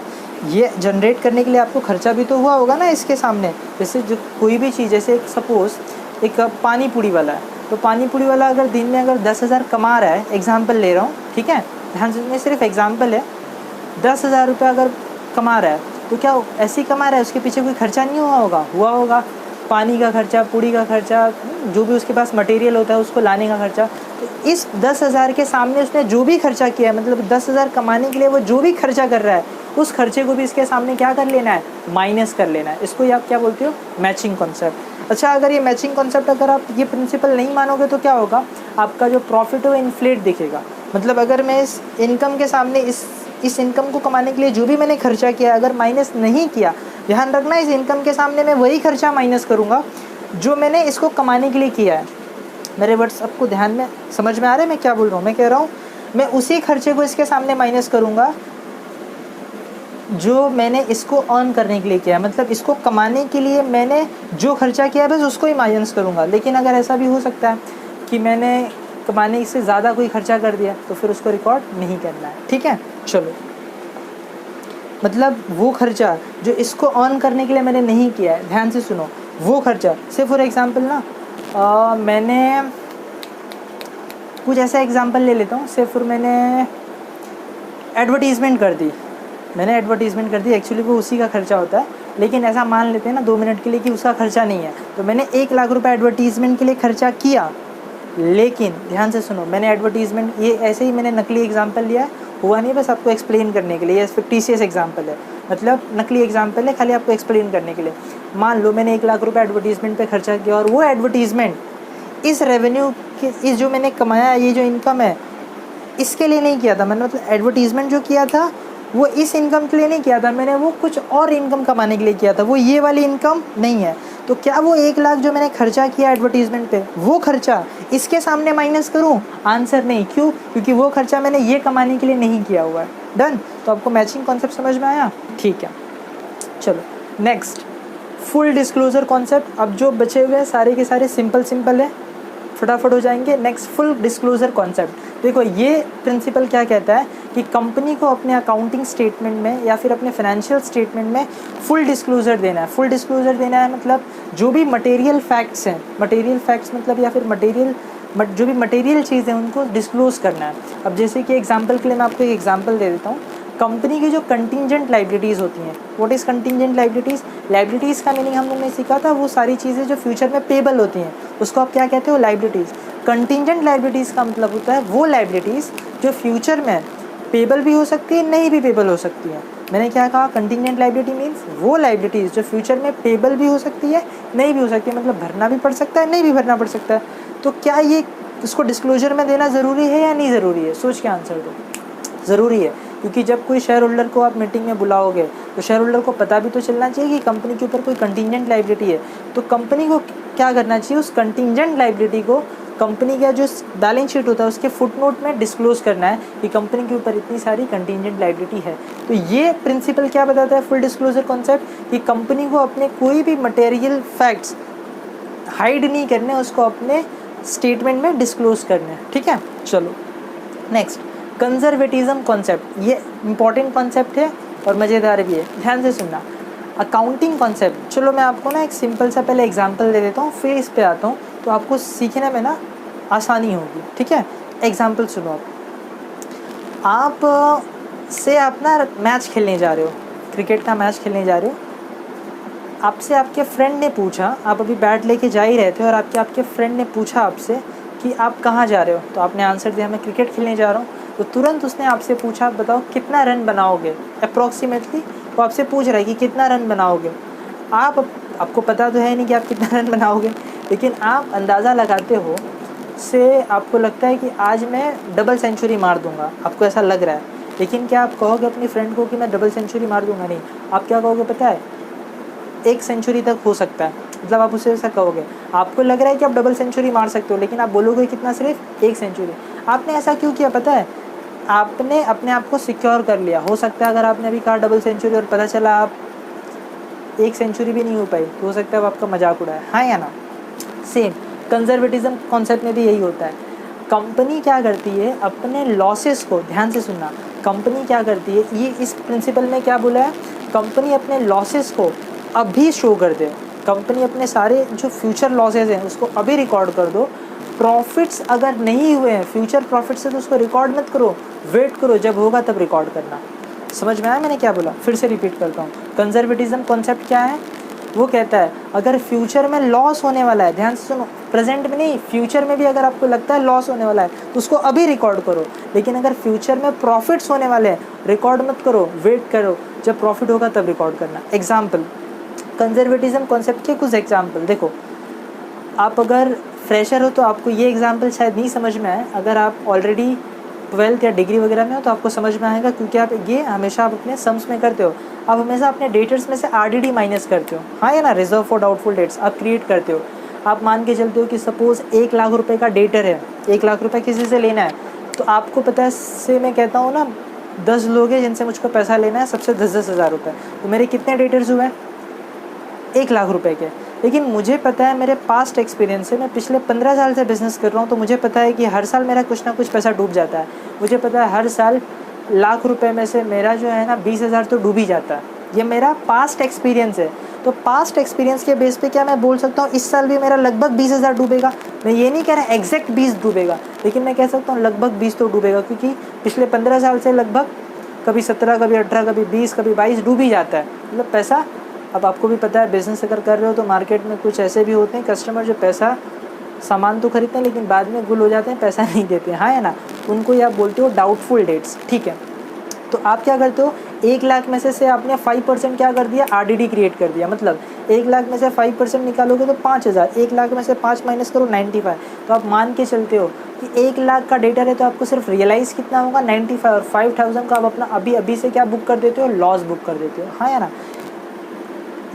ये जनरेट करने के लिए आपको खर्चा भी तो हुआ होगा ना इसके सामने। जैसे जो कोई भी चीज़, जैसे एक सपोज़ एक पानी पूरी वाला है, तो पानी पूरी वाला अगर दिन में अगर 10,000 कमा रहा है, एग्जाम्पल ले रहा हूँ, ठीक है, ध्यान से, सिर्फ एग्जाम्पल है, 10,000 रुपये अगर कमा रहा है, तो क्या ऐसे ही कमा रहा है? उसके पीछे कोई खर्चा नहीं हुआ होगा? हुआ होगा। पानी का खर्चा, पूड़ी का खर्चा, जो भी उसके पास मटेरियल होता है उसको लाने का खर्चा। तो इस 10,000 के सामने उसने जो भी खर्चा किया है, मतलब 10,000 कमाने के लिए वो जो भी खर्चा कर रहा है, उस खर्चे को भी इसके सामने क्या कर लेना है? माइनस कर लेना है। इसको आप क्या बोलते हो? Matching concept. अच्छा, अगर ये मैचिंग कॉन्सेप्ट, अगर आप ये प्रिंसिपल नहीं मानोगे तो क्या होगा? आपका जो प्रॉफिट है वो इन्फ्लेट दिखेगा। मतलब अगर मैं इस इनकम के सामने इस इनकम को कमाने के लिए जो भी मैंने खर्चा किया, अगर माइनस नहीं किया, ध्यान रखना, इस इनकम के सामने मैं वही खर्चा माइनस करूँगा जो मैंने इसको कमाने के लिए किया है। मेरे वर्ड्स आपको ध्यान में समझ में आ रहे हैं मैं क्या बोल रहा हूँ? मैं कह रहा हूँ, मैं उसी खर्चे को इसके सामने माइनस करूँगा जो मैंने इसको अर्न करने के लिए किया है। मतलब इसको कमाने के लिए मैंने जो खर्चा किया है बस उसको ही माइनस करूँगा। लेकिन अगर ऐसा भी हो सकता है कि मैंने कमाने से ज़्यादा कोई खर्चा कर दिया, तो फिर उसको रिकॉर्ड नहीं करना है, ठीक है। चलो, मतलब वो खर्चा जो इसको ऑन करने के लिए मैंने नहीं किया है, ध्यान से सुनो, वो खर्चा, से फॉर एग्ज़ाम्पल ना, मैंने कुछ ऐसा एग्ज़ाम्पल ले लेता हूँ। से फिर मैंने एडवर्टीज़मेंट कर दी, एक्चुअली वो उसी का खर्चा होता है, लेकिन ऐसा मान लेते हैं ना 2 मिनट के लिए कि उसका खर्चा नहीं है। तो मैंने 1 लाख रुपए एडवर्टीज़मेंट के लिए खर्चा किया, लेकिन ध्यान से सुनो, मैंने एडवर्टीज़मेंट, ये ऐसे ही मैंने नकली एग्जाम्पल लिया है, हुआ नहीं, बस आपको एक्सप्लेन करने के लिए। ये फिक्टिशियस एग्जाम्पल है, मतलब नकली एग्जाम्पल है, खाली आपको एक्सप्लेन करने के लिए। मान लो मैंने 1 लाख रुपए एडवर्टीज़मेंट पे खर्चा किया, और वो एडवर्टीज़मेंट इस रेवेन्यू के, इस जो मैंने कमाया, ये जो इनकम है, इसके लिए नहीं किया था मैंने। मतलब एडवर्टीज़मेंट जो किया था वो इस इनकम के लिए नहीं किया था मैंने, वो कुछ और इनकम कमाने के लिए किया था, वो ये वाली इनकम नहीं है। तो क्या वो 1 लाख जो मैंने खर्चा किया एडवर्टीज़मेंट पे, वो खर्चा इसके सामने माइनस करूं? आंसर नहीं। क्यों? क्योंकि वो खर्चा मैंने ये कमाने के लिए नहीं किया हुआ है। डन। तो आपको मैचिंग कॉन्सेप्ट समझ में आया? ठीक है, चलो नेक्स्ट, फुल डिस्क्लोजर कॉन्सेप्ट। अब जो बचे हुए हैं सारे के सारे सिंपल है, फटाफट हो जाएंगे। Next, full disclosure concept. देखो, ये प्रिंसिपल क्या कहता है कि कंपनी को अपने अकाउंटिंग स्टेटमेंट में या फिर अपने फाइनेंशियल स्टेटमेंट में फुल डिस्क्लोजर देना है। फुल डिस्क्लोजर देना है मतलब जो भी मटेरियल फैक्ट्स हैं, मटेरियल फैक्ट्स मतलब या फिर मटेरियल बट जो भी मटेरियल चीज़ है उनको डिस्क्लोज़ करना है। अब जैसे कि एग्जांपल के लिए मैं आपको एक एग्जांपल दे देता हूँ। कंपनी की जो कंटिंजेंट लाइबिलिटीज़ होती हैं, what is contingent liabilities? Liabilities का मीनिंग हम लोग ने सीखा था, वो सारी चीज़ें जो फ्यूचर में पेबल होती हैं उसको आप क्या कहते हो? लाइबिलिटीज़। कंटिंजेंट लाइबिलिटीज़ का मतलब होता है वो लाइबिलिटीज़ जो फ्यूचर में पेबल भी हो सकती है, नहीं भी पेबल हो सकती है। मैंने क्या कहा? कंटिंजेंट लाइबिलिटी मीन्स वो लाइबिलिटीज़ जो फ्यूचर में पेबल भी हो सकती है, नहीं भी हो सकती है, मतलब भरना भी पड़ सकता है, नहीं भी भरना पड़ सकता है। तो क्या ये इसको डिस्क्लोजर में देना ज़रूरी है या नहीं ज़रूरी है? सोच के आंसर दो। ज़रूरी है, क्योंकि जब कोई शेयर होल्डर को आप मीटिंग में बुलाओगे तो शेयर होल्डर को पता भी तो चलना चाहिए कि कंपनी के ऊपर कोई कंटिंजेंट लाइबिलिटी है। तो कंपनी को क्या करना चाहिए? उस कंटिंजेंट लाइबिलिटी को कंपनी का जो बैलेंस शीट होता है उसके फुटनोट में डिस्क्लोज करना है कि कंपनी के ऊपर इतनी सारी कंटिंजेंट लाइबिलिटी है। तो ये प्रिंसिपल क्या बताता है? फुल डिस्क्लोजर कॉन्सेप्ट, कि कंपनी को अपने कोई भी मटेरियल फैक्ट्स हाइड नहीं करने, उसको अपने स्टेटमेंट में डिस्क्लोज करना है। ठीक है, चलो नेक्स्ट, कंजर्वेटिज्म कॉन्सेप्ट। ये इंपॉर्टेंट कॉन्सेप्ट है और मज़ेदार भी है, ध्यान से सुनना। अकाउंटिंग कॉन्सेप्ट, चलो मैं आपको ना एक सिंपल सा पहले एग्जांपल दे देता हूँ, फिर इस पे आता हूँ, तो आपको सीखने में ना आसानी होगी। ठीक है, एग्जांपल सुनो। आप से आप ना मैच खेलने जा रहे हो, क्रिकेट का मैच खेलने जा रहे हो। आपसे आपके फ्रेंड ने पूछा, आप अभी बैट लेके जा ही रहे थे और आपके फ्रेंड ने पूछा आपसे कि आप कहाँ जा रहे हो, तो आपने आंसर दिया मैं क्रिकेट खेलने जा रहा हूँ। तो तुरंत उसने आपसे पूछा बताओ कितना रन बनाओगे अप्रॉक्सीमेटली। वो आपसे पूछ रहा है कि कितना रन बनाओगे। आपको पता तो है नहीं कि आप कितना रन बनाओगे, लेकिन आप अंदाज़ा लगाते हो से आपको लगता है कि आज मैं डबल सेंचुरी मार दूंगा, आपको ऐसा लग रहा है। लेकिन क्या आप कहोगे अपनी फ्रेंड को कि मैं डबल सेंचुरी मार दूंगा? नहीं, आप क्या कहोगे पता है? 1 सेंचुरी तक हो सकता है, मतलब आप उसे ऐसा कहोगे। आपको लग रहा है कि आप डबल सेंचुरी मार सकते हो, लेकिन आप बोलोगे कितना? सिर्फ 1 सेंचुरी। आपने ऐसा क्यों किया पता है? आपने अपने आप को सिक्योर कर लिया। हो सकता है अगर आपने अभी कहा डबल सेंचुरी और पता चला आप 1 सेंचुरी भी नहीं हो पाई, तो हो सकता है वो आपका मजाक उड़ाए, हाँ या ना? सेम कंजर्वेटिज्म कॉन्सेप्ट में भी यही होता है। कंपनी क्या करती है? अपने लॉसेस को, ध्यान से सुनना, कंपनी क्या करती है, ये इस प्रिंसिपल में क्या बोला है? कंपनी अपने लॉसेस को अभी शो कर दे। कंपनी अपने सारे जो फ्यूचर लॉसेस हैं उसको अभी रिकॉर्ड कर दो। प्रॉफिट्स अगर नहीं हुए हैं फ्यूचर प्रॉफिट से, तो उसको रिकॉर्ड मत करो, वेट करो, जब होगा तब रिकॉर्ड करना। समझ में आया मैंने क्या बोला? फिर से रिपीट करता हूँ। कंजर्वेटिज्म कॉन्सेप्ट क्या है? वो कहता है अगर फ्यूचर में लॉस होने वाला है, ध्यान से सुनो, प्रेजेंट में नहीं, फ्यूचर में भी अगर आपको लगता है लॉस होने वाला है तो उसको अभी रिकॉर्ड करो। लेकिन अगर फ्यूचर में प्रॉफिट्स होने वाले हैं, रिकॉर्ड मत करो, वेट करो, जब प्रॉफिट होगा तब रिकॉर्ड करना। एग्जाम्पल, कंजर्वेटिज्म कॉन्सेप्ट के कुछ एग्जाम्पल देखो। आप अगर फ्रेशर हो तो आपको ये एग्जाम्पल शायद नहीं समझ में आए, अगर आप ऑलरेडी 12th या डिग्री वगैरह में हो तो आपको समझ में आएगा, क्योंकि आप ये हमेशा आप अपने सम्स में करते हो। आप हमेशा अपने डेटर्स में से RDD माइनस करते हो, हाँ या ना? रिजर्व फॉर डाउटफुल डेट्स आप क्रिएट करते हो। आप मान के चलते हो कि सपोज़ 1 लाख रुपए का डेटर है, 1 लाख रुपए किसी से लेना है, तो आपको पता है, से मैं कहता हूँ ना 10 लोग हैं जिनसे मुझको पैसा लेना है, सबसे 10-10 हज़ार रुपये, तो मेरे कितने डेटर्स हुए? 1 लाख रुपए के। लेकिन मुझे पता है, मेरे पास्ट एक्सपीरियंस से, मैं पिछले 15 साल से बिज़नेस कर रहा हूँ, तो मुझे पता है कि हर साल मेरा कुछ ना कुछ पैसा डूब जाता है। मुझे पता है हर साल लाख रुपए में से मेरा जो है ना 20,000 तो डूब ही जाता है। ये मेरा पास्ट एक्सपीरियंस है। तो पास्ट एक्सपीरियंस के बेस पे क्या मैं बोल सकता हूँ इस साल भी मेरा लगभग 20,000 डूबेगा? मैं ये नहीं कह रहा एग्जैक्ट 20 डूबेगा, लेकिन मैं कह सकता हूँ लगभग 20 तो डूबेगा, क्योंकि पिछले 15 साल से लगभग कभी 17, कभी 18, कभी 20, कभी 22 डूब ही जाता है, मतलब पैसा। अब आपको भी पता है बिज़नेस अगर कर रहे हो तो मार्केट में कुछ ऐसे भी होते हैं कस्टमर जो पैसा, सामान तो खरीदते हैं लेकिन बाद में गुल हो जाते हैं, पैसा नहीं देते हैं, हाँ या ना? उनको ही आप बोलते हो डाउटफुल डेट्स। ठीक है, तो आप क्या करते हो? 1 लाख में से आपने 5% क्या कर दिया? RDD क्रिएट कर दिया। मतलब 1 लाख में से 5% निकालोगे तो 5,000, 1 लाख में से 5 माइनस करो 95। तो आप मान के चलते हो कि 1 लाख का डेटर है, तो आपको सिर्फ रियलाइज़ कितना होगा? 95, और 5,000 का आप अपना अभी से क्या बुक कर देते हो? लॉस बुक कर देते हो, हाँ या ना?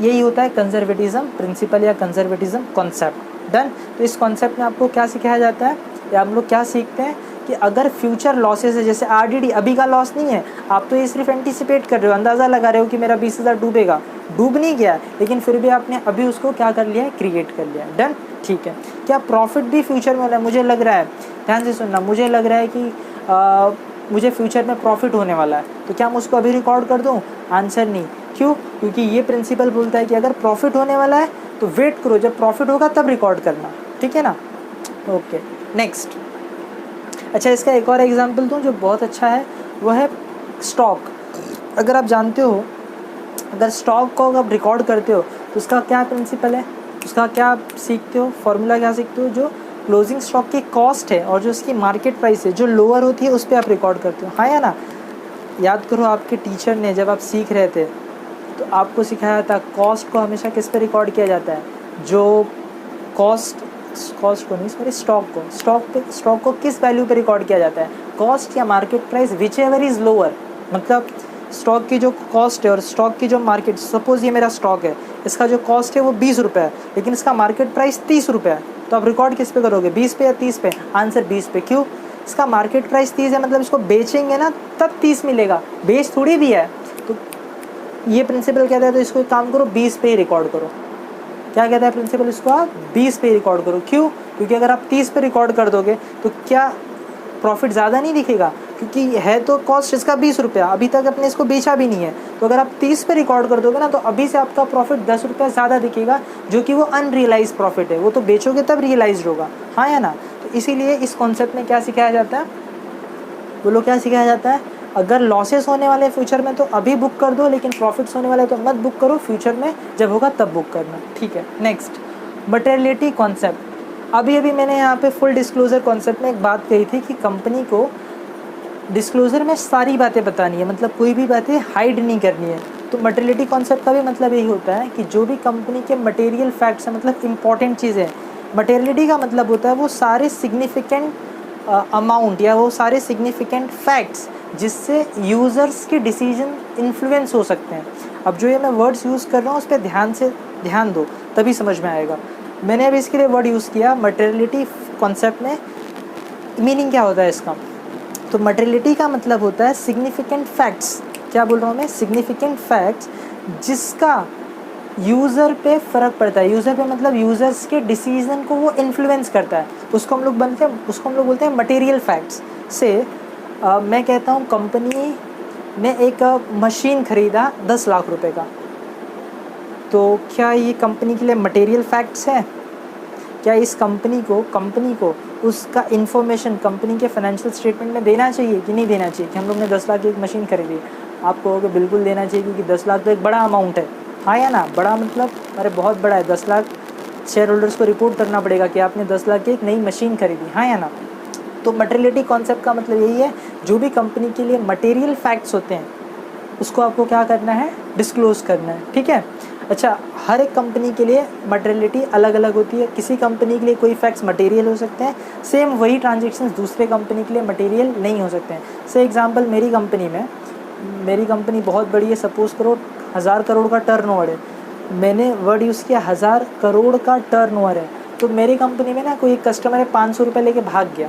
यही होता है कंजर्वेटिज्म प्रिंसिपल या कंजर्वेटिज्म कॉन्सेप्ट। डन। तो इस कॉन्सेप्ट में आपको क्या सिखाया जाता है, या हम लोग क्या सीखते हैं कि अगर फ्यूचर लॉसेस है, जैसे RDD अभी का लॉस नहीं है, आप तो ये सिर्फ एंटीसिपेट कर रहे हो, अंदाज़ा लगा रहे हो कि मेरा 20,000 डूबेगा, डूब नहीं गया, लेकिन फिर भी आपने अभी उसको क्या कर लिया है? क्रिएट कर लिया है। डन। ठीक है, क्या प्रॉफिट भी फ्यूचर में हो रहा है? मुझे लग रहा है, ध्यान से सुनना, मुझे लग रहा है कि मुझे फ्यूचर में प्रॉफिट होने वाला है, तो क्या मैं उसको अभी रिकॉर्ड कर दूँ? आंसर नहीं। क्यों? क्योंकि ये प्रिंसिपल बोलता है कि अगर प्रॉफिट होने वाला है तो वेट करो, जब प्रॉफिट होगा तब रिकॉर्ड करना। ठीक है ना? ओके। नेक्स्ट, अच्छा इसका एक और एग्जांपल दूँ जो बहुत अच्छा है, वो है स्टॉक। अगर आप जानते हो, अगर स्टॉक को आप रिकॉर्ड करते हो तो उसका क्या प्रिंसिपल है, उसका क्या सीखते हो, फॉर्मूला क्या सीखते हो, जो क्लोजिंग स्टॉक की कॉस्ट है और जो उसकी मार्केट प्राइस है जो लोअर होती है उस पर आप रिकॉर्ड करते हो, हाँ या ना। याद करो आपके टीचर ने जब आप सीख रहे थे तो आपको सिखाया था कॉस्ट को हमेशा किस पे रिकॉर्ड किया जाता है, जो कॉस्ट को नहीं, सॉरी, स्टॉक को किस वैल्यू पे रिकॉर्ड किया जाता है, कॉस्ट या market price, which ever is lower. मतलब स्टॉक की जो कॉस्ट है और स्टॉक की जो मार्केट, सपोज़ ये मेरा स्टॉक है, इसका जो कॉस्ट है वो 20 रुपये है लेकिन इसका मार्केट प्राइस 30 रुपये है, तो आप रिकॉर्ड किस पे करोगे, 20 पे या 30 पे? आंसर 20 पे। क्यों? इसका मार्केट प्राइस 30 है, मतलब इसको बेचेंगे ना तब 30 मिलेगा, बेच थोड़ी दिया है। तो ये प्रिंसिपल कहता है तो इसको एक काम करो, 20 पे ही रिकॉर्ड करो। क्या कहता है प्रिंसिपल, इसको आप 20 पे रिकॉर्ड करो। क्यों? क्योंकि अगर आप 30 पे रिकॉर्ड कर दोगे तो क्या प्रॉफिट ज़्यादा नहीं दिखेगा, क्योंकि है तो कॉस्ट इसका 20 रुपया, अभी तक अपने इसको बेचा भी नहीं है। तो अगर आप 30 पे रिकॉर्ड कर दोगे ना तो अभी से आपका प्रॉफिट 10 रुपया ज़्यादा दिखेगा, जो कि वो अनरियलाइज प्रॉफिट है, वो तो बेचोगे तब रियलाइज होगा, हाँ या ना। तो इसीलिए इस कॉन्सेप्ट में क्या सिखाया जाता है, बोलो क्या सिखाया जाता है, अगर लॉसेस होने वाले फ्यूचर में तो अभी बुक कर दो, लेकिन प्रॉफिट्स होने वाले तो मत बुक करो, फ्यूचर में जब होगा तब बुक करना, ठीक है। Next, materiality concept. अभी मैंने यहाँ पे फुल डिस्क्लोजर कॉन्सेप्ट में एक बात कही थी कि कंपनी को डिस्क्लोजर में सारी बातें बतानी है, मतलब कोई भी बातें हाइड नहीं करनी है। तो मटेरियलिटी कॉन्सेप्ट का भी मतलब यही होता है कि जो भी कंपनी के मटेरियल फैक्ट्स हैं, मतलब इंपॉर्टेंट चीज़ें, मटेरियलिटी का मतलब होता है वो सारे सिग्निफिकेंट अमाउंट या वो सारे सिग्निफिकेंट फैक्ट्स जिससे यूज़र्स के डिसीजन इन्फ्लुएंस हो सकते हैं। अब जो ये मैं वर्ड्स यूज़ कर रहा हूँ उस पर ध्यान दो, तभी समझ में आएगा। मैंने अभी इसके लिए वर्ड यूज़ किया मटेरियलिटी कॉन्सेप्ट में। मीनिंग क्या होता है इसका, तो मटेरियलिटी का मतलब होता है सिग्निफिकेंट फैक्ट्स। क्या बोल रहा हूँ मैं, सिग्निफिकेंट फैक्ट्स जिसका यूज़र पे फ़र्क पड़ता है। यूज़र पे मतलब यूज़र्स के डिसीजन को वो इन्फ्लुएंस करता है, उसको हम लोग बोलते हैं मटेरियल फैक्ट्स। से मैं कहता हूँ कंपनी ने एक मशीन ख़रीदा 10 लाख रुपए का, तो क्या ये कंपनी के लिए मटेरियल फैक्ट्स है? क्या इस कंपनी को उसका इन्फॉर्मेशन कंपनी के फाइनेंशियल स्टेटमेंट में देना चाहिए कि नहीं देना चाहिए, कि हम लोग ने 10 लाख की एक मशीन खरीदी? आप कहोगे बिल्कुल देना चाहिए, क्योंकि 10 लाख तो एक बड़ा अमाउंट है, हाँ या ना। बड़ा मतलब अरे बहुत बड़ा है, 10 लाख शेयर होल्डर्स को रिपोर्ट करना पड़ेगा कि आपने 10 लाख की एक नई मशीन खरीदी, हाँ या ना। तो मटेरियलिटी कॉन्सेप्ट का मतलब यही है, जो भी कंपनी के लिए मटेरियल फैक्ट्स होते हैं उसको आपको क्या करना है, डिस्क्लोज करना है, ठीक है। अच्छा, हर एक कंपनी के लिए मटेरियलिटी अलग अलग होती है। किसी कंपनी के लिए कोई फैक्ट्स मटेरियल हो सकते हैं, सेम वही ट्रांजेक्शन्स दूसरे कंपनी के लिए मटेरियल नहीं हो सकते हैं। से एग्जांपल, मेरी कंपनी बहुत बड़ी है, सपोज़ करो 1000 करोड़ का टर्नओवर है। मैंने वर्ड यूज़ किया 1000 करोड़ का टर्नओवर है, तो मेरी कंपनी में ना कोई कस्टमर है 500 रुपये लेके भाग गया,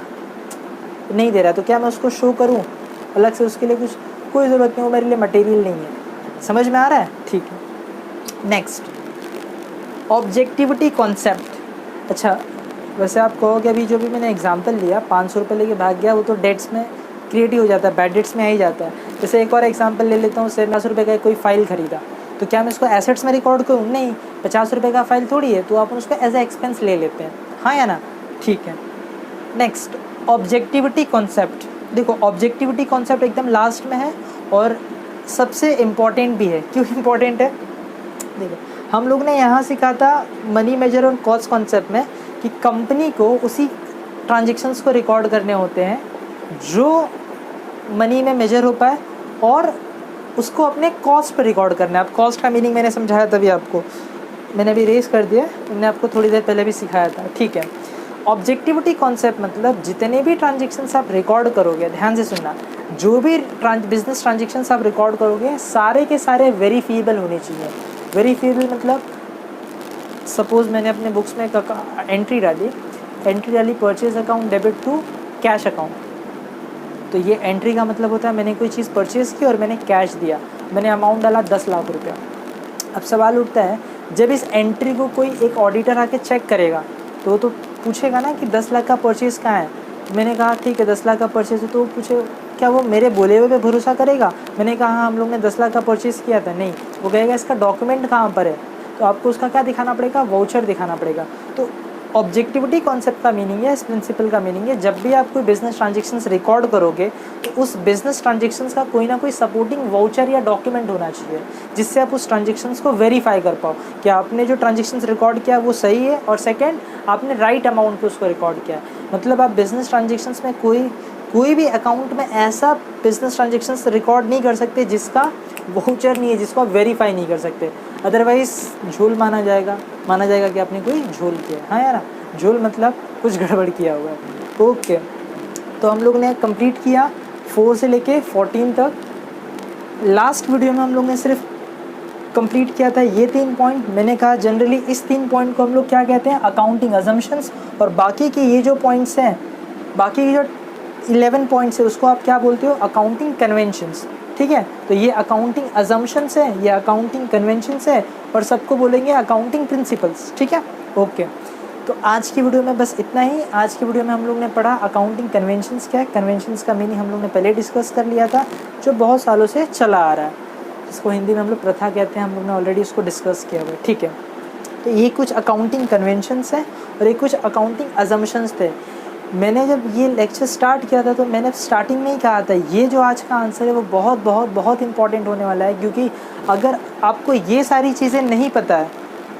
नहीं दे रहा, तो क्या मैं उसको शो करूं अलग से? उसके लिए कोई ज़रूरत नहीं, वो मेरे लिए मटेरियल नहीं है। समझ में आ रहा है? ठीक है। Next, objectivity concept. अच्छा, वैसे आप कहोगे अभी जो भी मैंने एग्जांपल लिया 500 रुपये लेके भाग गया, वो तो डेट्स में क्रिएट ही हो जाता है, बैड डेट्स में आ ही जाता है। जैसे एक और एग्जांपल ले लेता हूँ, 50 रुपये का कोई फाइल ख़रीदा, तो क्या मैं उसको एसेट्स में रिकॉर्ड करूँ? नहीं, 50 रुपये का फाइल थोड़ी है, तो आप उसको एज ए एक्सपेंस ले लेते हैं, हाँ या ना। ठीक है। Next, objectivity concept. देखो, ऑब्जेक्टिविटी कॉन्सेप्ट एकदम लास्ट में है और सबसे इम्पॉर्टेंट भी है। क्यों इम्पॉर्टेंट है? देखो, हम लोग ने यहाँ सीखा था मनी मेजर और कॉस्ट कॉन्सेप्ट में कि कंपनी को उसी ट्रांजेक्शन्स को रिकॉर्ड करने होते हैं जो मनी में मेजर हो पाए, और उसको अपने कॉस्ट पर रिकॉर्ड करना है। अब कॉस्ट का मीनिंग मैंने समझाया तभी आपको, मैंने अभी रेस कर दिया, मैंने आपको थोड़ी देर पहले भी सिखाया था, ठीक है। ऑब्जेक्टिविटी कॉन्सेप्ट मतलब जितने भी ट्रांजेक्शन्स आप रिकॉर्ड करोगे, ध्यान से सुनना, जो भी बिजनेस ट्रांजेक्शन्स आप रिकॉर्ड करोगे सारे के सारे वेरीफिएबल होने चाहिए। वेरीफिएबल मतलब सपोज़ मैंने अपने बुक्स में एंट्री डाली purchase account debit to cash account, तो ये एंट्री का मतलब होता है मैंने कोई चीज़ परचेज़ की और मैंने कैश दिया, मैंने अमाउंट डाला 10 लाख रुपया। अब सवाल उठता है, जब इस एंट्री को कोई एक ऑडिटर आके चेक करेगा तो वो तो पूछेगा ना कि 10 लाख का परचेज़ कहाँ है। मैंने कहा ठीक है 10 लाख का परचेज़ है, तो वो पूछे क्या वो मेरे बोले हुए पे भरोसा करेगा? मैंने कहा हाँ हम लोग ने 10 लाख का परचेज़ किया था। नहीं, वो कहेगा इसका डॉक्यूमेंट कहाँ पर है, तो आपको उसका क्या दिखाना पड़ेगा, वाउचर दिखाना पड़ेगा। तो ऑब्जेक्टिविटी कॉन्सेप्ट का मीनिंग है, इस प्रिंसिपल का मीनिंग है, जब भी आप कोई बिजनेस ट्रांजेक्शन्स रिकॉर्ड करोगे तो उस बिजनेस ट्रांजेक्शन्स का कोई ना कोई सपोर्टिंग वाउचर या डॉक्यूमेंट होना चाहिए जिससे आप उस ट्रांजेक्शन्स को वेरीफाई कर पाओ कि आपने जो ट्रांजेक्शन्स रिकॉर्ड किया वो सही है, और सेकेंड आपने राइट अमाउंट पे उसको रिकॉर्ड किया है। मतलब आप बिजनेस ट्रांजेक्शन्स में कोई भी अकाउंट में ऐसा बिजनेस ट्रांजेक्शन्स रिकॉर्ड नहीं कर सकते जिसका वाउचर नहीं है, जिसको आप वेरीफाई नहीं कर सकते, अदरवाइज़ झोल माना जाएगा कि आपने कोई झोल किया है। हाँ यार, झोल मतलब कुछ गड़बड़ किया हुआ है। ओके, तो हम लोग ने कंप्लीट किया 4 से लेके 14 तक। लास्ट वीडियो में हम लोग ने सिर्फ कंप्लीट किया था ये 3 पॉइंट। मैंने कहा जनरली इस 3 पॉइंट को हम लोग क्या कहते हैं, अकाउंटिंग अजम्पशंस, और बाकी के ये जो पॉइंट्स हैं, बाकी के जो 11 पॉइंट्स है उसको आप क्या बोलते हो, अकाउंटिंग कन्वेंशंस। ठीक है, तो ये अकाउंटिंग अजम्पशंस है, ये अकाउंटिंग कन्वेंशंस है, और सबको बोलेंगे अकाउंटिंग प्रिंसिपल्स। ठीक है, ओके। तो आज की वीडियो में बस इतना ही। आज की वीडियो में हम लोग ने पढ़ा अकाउंटिंग कन्वेंशंस क्या है। कन्वेंशंस का मीनिंग हम लोग ने पहले डिस्कस कर लिया था, जो बहुत सालों से चला आ रहा है, जिसको हिंदी में हम लोग प्रथा कहते हैं, हम लोग ने ऑलरेडी उसको डिस्कस किया हुआ है। ठीक है, तो ये कुछ अकाउंटिंग कन्वेंशंस हैं और ये कुछ अकाउंटिंग अजम्पशंस थे। मैंने जब ये लेक्चर स्टार्ट किया था तो मैंने स्टार्टिंग में ही कहा था ये जो आज का आंसर है वो बहुत बहुत बहुत इंपॉर्टेंट होने वाला है, क्योंकि अगर आपको ये सारी चीज़ें नहीं पता है,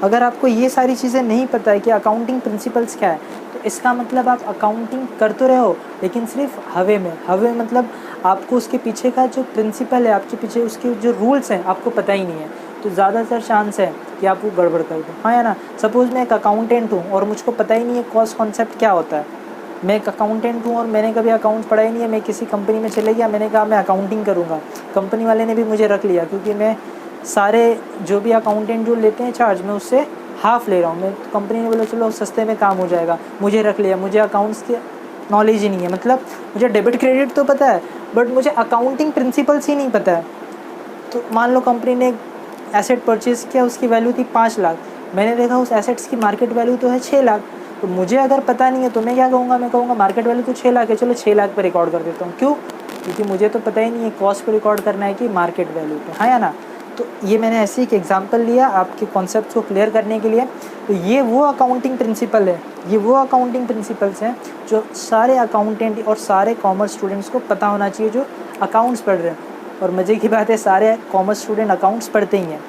अगर आपको ये सारी चीज़ें नहीं पता है कि अकाउंटिंग प्रिंसिपल्स क्या है, तो इसका मतलब आप अकाउंटिंग कर तो रहे हो लेकिन सिर्फ हवे में मतलब आपको उसके पीछे का जो प्रिंसिपल है, आपके पीछे उसके जो रूल्स हैं आपको पता ही नहीं है, तो ज़्यादातर चांस है कि आप वो गड़बड़ कर दो। हाँ या ना, सपोज़ मैं एक अकाउंटेंट हूँ और मुझको पता ही नहीं है कॉस्ट कॉन्सेप्ट क्या होता है। मैं एक अकाउंटेंट हूँ और मैंने कभी अकाउंट पढ़ा ही नहीं है। मैं किसी कंपनी में चले गया, मैंने कहा मैं अकाउंटिंग करूँगा, कंपनी वाले ने भी मुझे रख लिया, क्योंकि मैं सारे जो भी अकाउंटेंट जो लेते हैं चार्ज, मैं उससे हाफ़ ले रहा हूँ। मैं कंपनी ने बोला चलो सस्ते में काम हो जाएगा, मुझे रख लिया। मुझे अकाउंट्स की नॉलेज ही नहीं है, मतलब मुझे डेबिट क्रेडिट तो पता है बट मुझे अकाउंटिंग प्रिंसिपल्स ही नहीं पता है। तो मान लो कंपनी ने एसेट परचेज़ किया, उसकी वैल्यू थी 5 लाख, मैंने देखा उस एसेट्स की मार्केट वैल्यू तो है 6 लाख, तो मुझे अगर पता नहीं है तो मैं क्या कहूँगा, मैं कहूँगा मार्केट वैल्यू तो 6 लाख है, चलो 6 लाख पर रिकॉर्ड कर देता हूँ। क्यों? क्योंकि मुझे तो पता ही नहीं है कॉस्ट पे रिकॉर्ड करना है कि मार्केट वैल्यू पे। हाँ या ना, तो ये मैंने ऐसे एक एग्जांपल लिया आपके कॉन्सेप्ट को क्लियर करने के लिए। तो ये वो अकाउंटिंग प्रिंसिपल है, ये वो अकाउंटिंग प्रिंसिपल्स हैं जो सारे अकाउंटेंट और सारे कॉमर्स स्टूडेंट्स को पता होना चाहिए जो अकाउंट्स पढ़ रहे हैं। और मज़े की बात है सारे कॉमर्स स्टूडेंट अकाउंट्स पढ़ते ही हैं।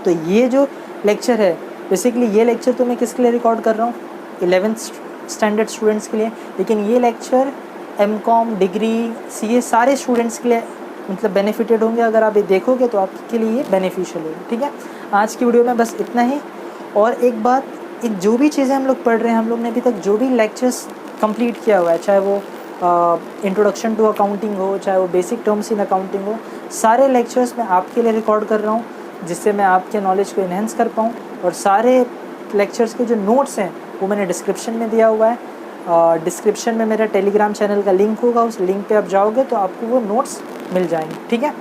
तो ये जो लेक्चर है बेसिकली, ये लेक्चर तो मैं किसके लिए रिकॉर्ड कर रहा हूँ, 11th स्टैंडर्ड स्टूडेंट्स के लिए, लेकिन ये लेक्चर एमकॉम, डिग्री, सीए सारे स्टूडेंट्स के लिए मतलब बेनिफिटेड होंगे। अगर आप ये देखोगे तो आपके लिए ये बेनिफिशियल होगा। ठीक है, आज की वीडियो में बस इतना ही। और एक बात, जो भी चीज़ें हम लोग पढ़ रहे हैं, हम लोग ने अभी तक जो भी लेक्चर्स कंप्लीट किया हुआ है, चाहे वो इंट्रोडक्शन टू अकाउंटिंग हो, चाहे वो बेसिक टर्म्स इन अकाउंटिंग हो, सारे लेक्चर्स मैं आपके लिए रिकॉर्ड कर रहा हूँ जिससे मैं आपके नॉलेज को इन्हेंस कर पाऊँ। और सारे लेक्चर्स के जो नोट्स हैं वो मैंने डिस्क्रिप्शन में दिया हुआ है। डिस्क्रिप्शन में मेरा टेलीग्राम चैनल का लिंक होगा, उस लिंक पे आप जाओगे तो आपको वो नोट्स मिल जाएंगे। ठीक है,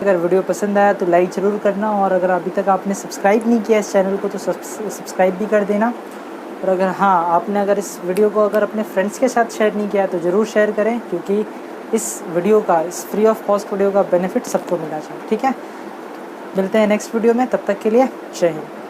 अगर वीडियो पसंद आया तो लाइक ज़रूर करना, और अगर अभी तक आपने सब्सक्राइब नहीं किया इस चैनल को तो सब्सक्राइब भी कर देना। और अगर आपने अगर इस वीडियो को अगर अपने फ्रेंड्स के साथ शेयर नहीं किया तो ज़रूर शेयर करें, क्योंकि इस फ्री ऑफ कॉस्ट वीडियो का बेनिफिट सबको मिलना चाहिए। ठीक है, मिलते हैं नेक्स्ट वीडियो में, तब तक के लिए जय हिंद।